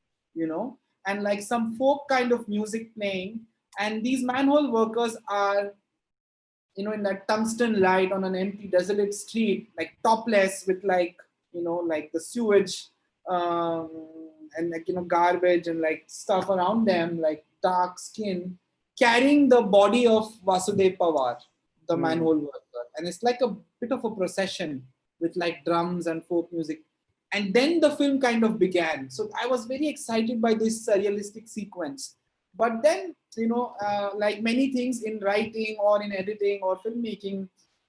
and like some folk kind of music playing. And these manhole workers are, in that tungsten light on an empty, desolate street, like topless with like, like the sewage and like, garbage and like stuff around them, like dark skin, carrying the body of Vasudev Pawar, the manhole worker. And it's like a bit of a procession with like drums and folk music. And then the film kind of began. So I was very excited by this surrealistic sequence. But then, like many things in writing or in editing or filmmaking,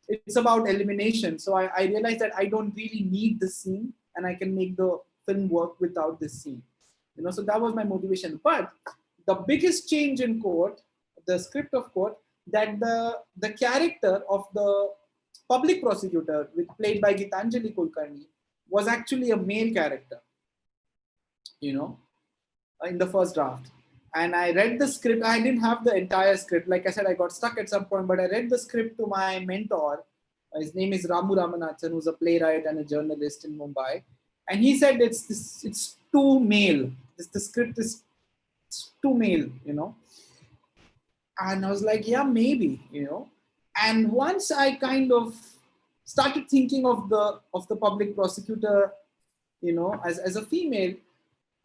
it's about elimination. So I realized that I don't really need the scene, and I can make the film work without this scene. So that was my motivation. But the biggest change in Court, the script of Court, that the character of the public prosecutor, played by Gitanjali Kulkarni, was actually a male character, in the first draft. And I read the script. I didn't have the entire script. Like I said, I got stuck at some point, but I read the script to my mentor. His name is Ramu Ramanathan, who's a playwright and a journalist in Mumbai. And he said it's too male. The script is too male, And I was like, yeah, maybe, And once I kind of started thinking of the public prosecutor, as a female,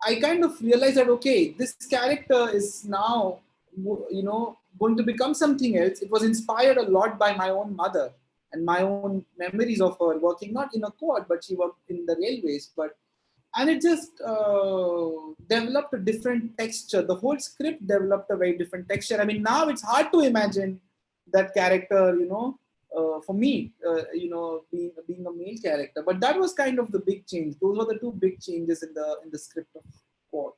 I kind of realized that, okay, this character is now, going to become something else. It was inspired a lot by my own mother and my own memories of her working, not in a court, but she worked in the railways. And it just developed a different texture. The whole script developed a very different texture. I mean, now it's hard to imagine that character, for me, being a male character. But that was kind of the big change. Those were the two big changes in the script of Court.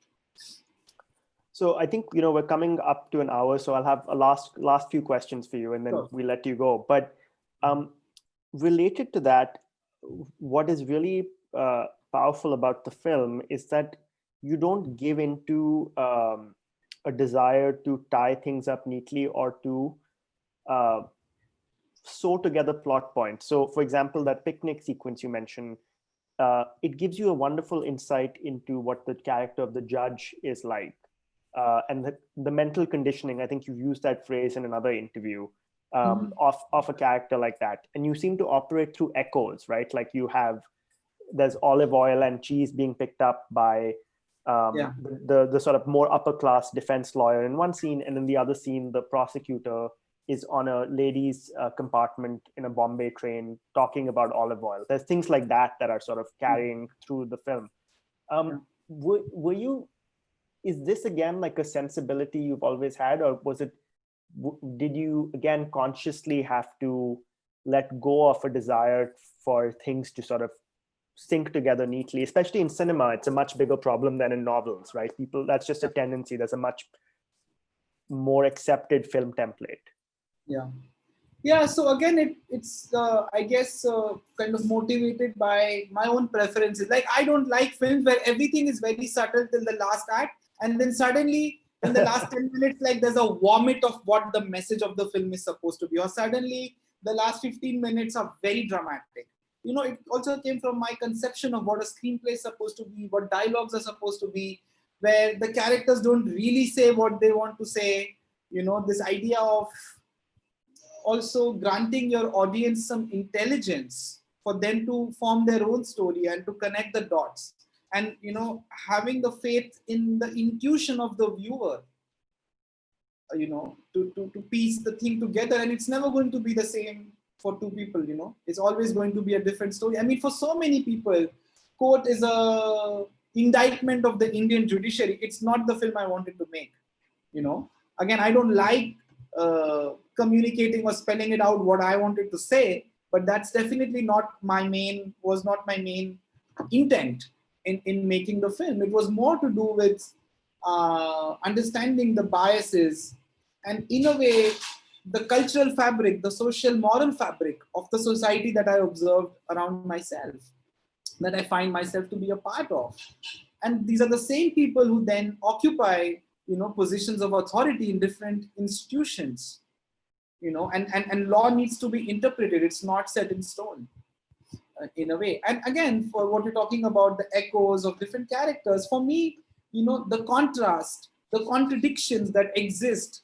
So I think, we're coming up to an hour, so I'll have a last few questions for you, and then we'll let you go. But related to that, what is really powerful about the film is that you don't give into a desire to tie things up neatly or to sew together plot points. So, for example, that picnic sequence you mentioned, it gives you a wonderful insight into what the character of the judge is like. And the mental conditioning, I think you've used that phrase in another interview, of a character like that. And you seem to operate through echoes, right? Like there's olive oil and cheese being picked up by the sort of more upper class defense lawyer in one scene. And in the other scene, the prosecutor is on a ladies' compartment in a Bombay train talking about olive oil. There's things like that are sort of carrying through the film. Is this again like a sensibility you've always had, or did you again consciously have to let go of a desire for things to sort of sync together neatly? Especially in cinema, it's a much bigger problem than in novels, right? That's just a tendency. There's a much more accepted film template. Yeah. So again, it's I guess kind of motivated by my own preferences. Like, I don't like films where everything is very subtle till the last act, and then suddenly in the last 10 minutes, like there's a vomit of what the message of the film is supposed to be, or suddenly the last 15 minutes are very dramatic. It also came from my conception of what a screenplay is supposed to be, what dialogues are supposed to be, where the characters don't really say what they want to say. This idea of also granting your audience some intelligence for them to form their own story and to connect the dots. And, having the faith in the intuition of the viewer, to piece the thing together. And it's never going to be the same for two people, It's always going to be a different story. I mean, for so many people, Court is a indictment of the Indian judiciary. It's not the film I wanted to make, Again, I don't like communicating or spelling it out what I wanted to say, but that's definitely not my main intent in making the film. It was more to do with understanding the biases and, in a way, the cultural fabric, the social moral fabric of the society that I observed around myself, that I find myself to be a part of. And these are the same people who then occupy, positions of authority in different institutions, and law needs to be interpreted. It's not set in stone. In a way. And again, for what you're talking about, the echoes of different characters, for me, the contrast, the contradictions that exist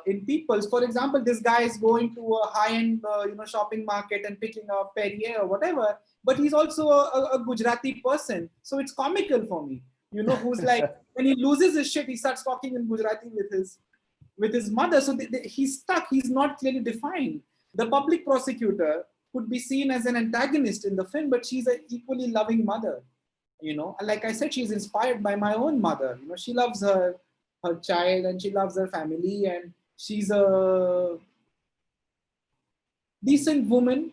in people. For example, this guy is going to a high-end, shopping market and picking up Perrier or whatever, but he's also a Gujarati person. So it's comical for me, who's like, when he loses his shit, he starts talking in Gujarati with his mother. So he's stuck. He's not clearly defined. The public prosecutor could be seen as an antagonist in the film, but she's an equally loving mother. Like I said, she's inspired by my own mother. She loves her child and she loves her family, and she's a decent woman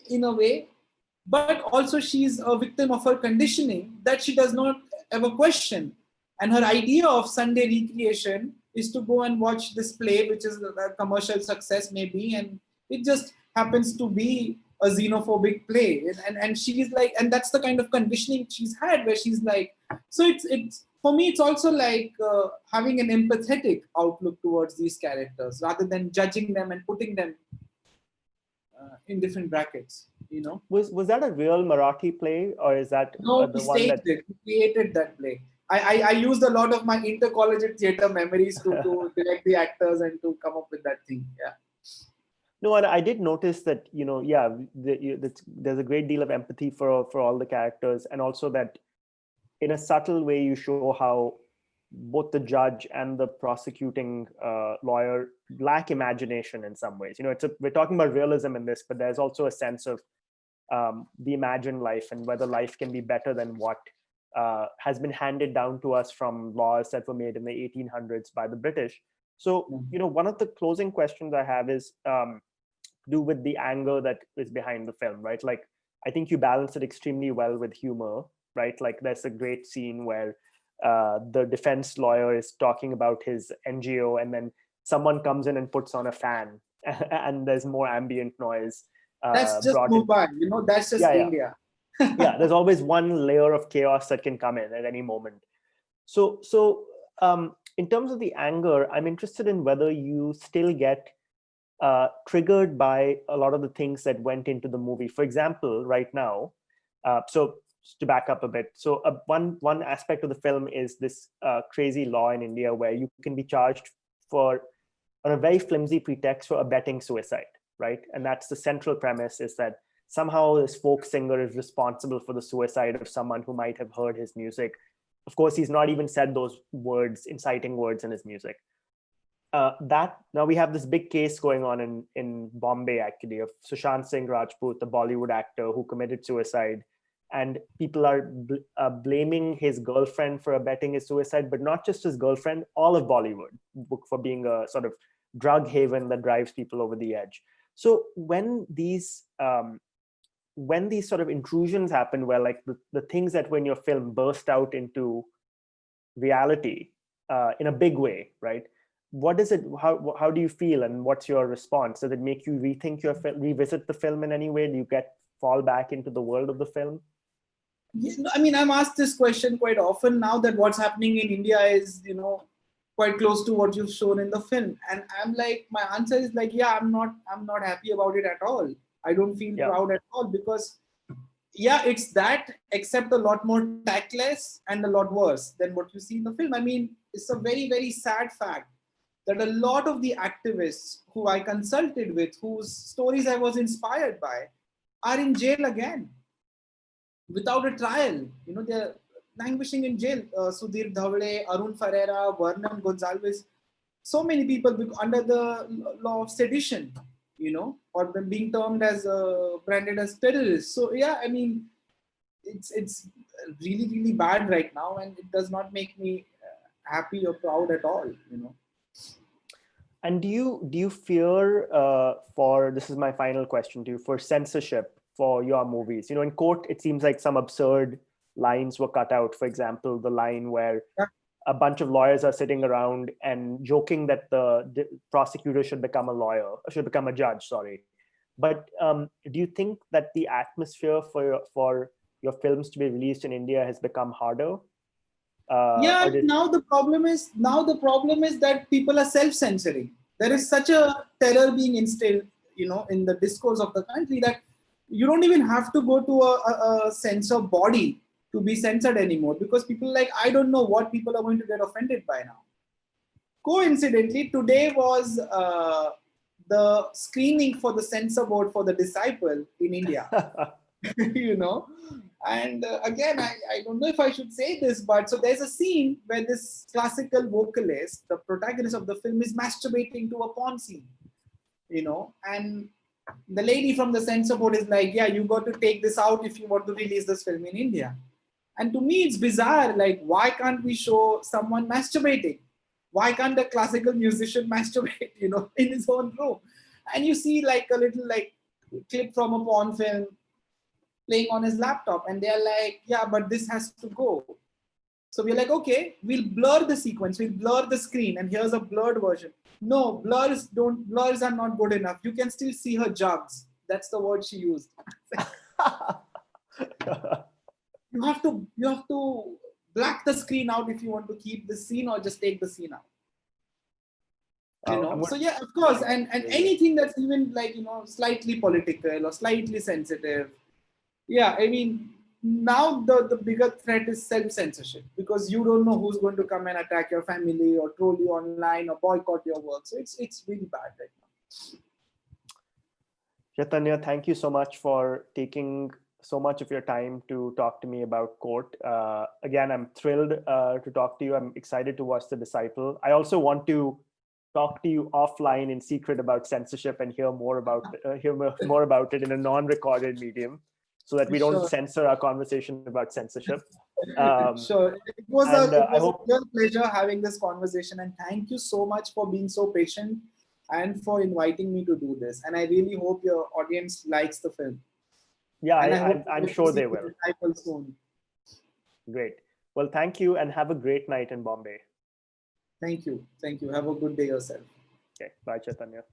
in a way, but also she's a victim of her conditioning that she does not ever question. And her idea of Sunday recreation is to go and watch this play, which is a commercial success maybe, and it just happens to be a xenophobic play. And she's like, and that's the kind of conditioning she's had, where she's like, so it's for me, it's also like having an empathetic outlook towards these characters rather than judging them and putting them in different brackets. Was that a real Marathi play, or is that No, the we one that staged it. We created that play. I used a lot of my intercollegiate theatre memories to direct the actors and to come up with that thing. Yeah. No, and I did notice that, there's a great deal of empathy for all the characters, and also that in a subtle way you show how both the judge and the prosecuting lawyer lack imagination in some ways. We're talking about realism in this, but there's also a sense of the imagined life and whether life can be better than what has been handed down to us from laws that were made in the 1800s by the British. So, one of the closing questions I have is do with the anger that is behind the film, right? Like, I think you balance it extremely well with humor, right? Like, there's a great scene where the defense lawyer is talking about his NGO, and then someone comes in and puts on a fan, and there's more ambient noise. That's just Mumbai, that's just India. Yeah, there's always one layer of chaos that can come in at any moment. So in terms of the anger, I'm interested in whether you still get triggered by a lot of the things that went into the movie. For example, right now, so to back up a bit, so one aspect of the film is this crazy law in India where you can be charged on a very flimsy pretext for abetting suicide, right? And that's the central premise, is that somehow this folk singer is responsible for the suicide of someone who might have heard his music. Of course, he's not even said those words, inciting words in his music. Now we have this big case going on in Bombay, actually, of Sushant Singh Rajput, the Bollywood actor who committed suicide. And people are blaming his girlfriend for abetting his suicide, but not just his girlfriend, all of Bollywood, for being a sort of drug haven that drives people over the edge. So when these sort of intrusions happen, where like the things that were in your film burst out into reality in a big way, right? What is it? How do you feel, and what's your response? Does it make you rethink revisit the film in any way? Do you fall back into the world of the film? I mean, I'm asked this question quite often now that what's happening in India is, quite close to what you've shown in the film. And I'm like, my answer is like, yeah, I'm not happy about it at all. I don't feel proud at all, because it's that, except a lot more tactless and a lot worse than what you see in the film. I mean, it's a very, very sad fact that a lot of the activists who I consulted with, whose stories I was inspired by, are in jail again without a trial. They're languishing in jail. Sudhir Dhavle, Arun Ferreira, Vernon Gonzalez, so many people under the law of sedition, or being termed as branded as terrorists. So I mean, it's really, really bad right now, and it does not make me happy or proud at all. And do you fear for, this is my final question to you, for censorship for your movies? In court, it seems like some absurd lines were cut out. For example, the line where a bunch of lawyers are sitting around and joking that the prosecutor should become a judge, sorry. But do you think that the atmosphere for your films to be released in India has become harder? Now the problem is that people are self-censoring. There is such a terror being instilled, in the discourse of the country, that you don't even have to go to a censor body to be censored anymore, because people I don't know what people are going to get offended by now. Coincidentally, today was the screening for the censor board for The Disciple in India. And again, I don't know if I should say this, but so there's a scene where this classical vocalist, the protagonist of the film, is masturbating to a porn scene, and the lady from the censor board is like, yeah, you got to take this out if you want to release this film in India. And to me, it's bizarre. Like, why can't we show someone masturbating? Why can't a classical musician masturbate, in his own room? And you see like a little clip from a porn film, playing on his laptop, and they're like, yeah, but this has to go. So we're like, okay, we'll blur the sequence, we'll blur the screen, and here's a blurred version. No, blurs are not good enough. You can still see her jugs. That's the word she used. you have to black the screen out if you want to keep the scene, or just take the scene out. So yeah, of course, and anything that's even like, slightly political or slightly sensitive. Yeah, I mean, now the bigger threat is self-censorship, because you don't know who's going to come and attack your family or troll you online or boycott your work. So it's really bad right now. Chaitanya, thank you so much for taking so much of your time to talk to me about Court. Again, I'm thrilled to talk to you. I'm excited to watch The Disciple. I also want to talk to you offline in secret about censorship and hear more about it in a non-recorded medium, so that we don't censor our conversation about censorship. Sure. It was a real pleasure having this conversation, and thank you so much for being so patient and for inviting me to do this. And I really hope your audience likes the film. Yeah, I'm sure they will. Soon. Great. Well, thank you, and have a great night in Bombay. Thank you. Have a good day yourself. Okay. Bye, Chaitanya.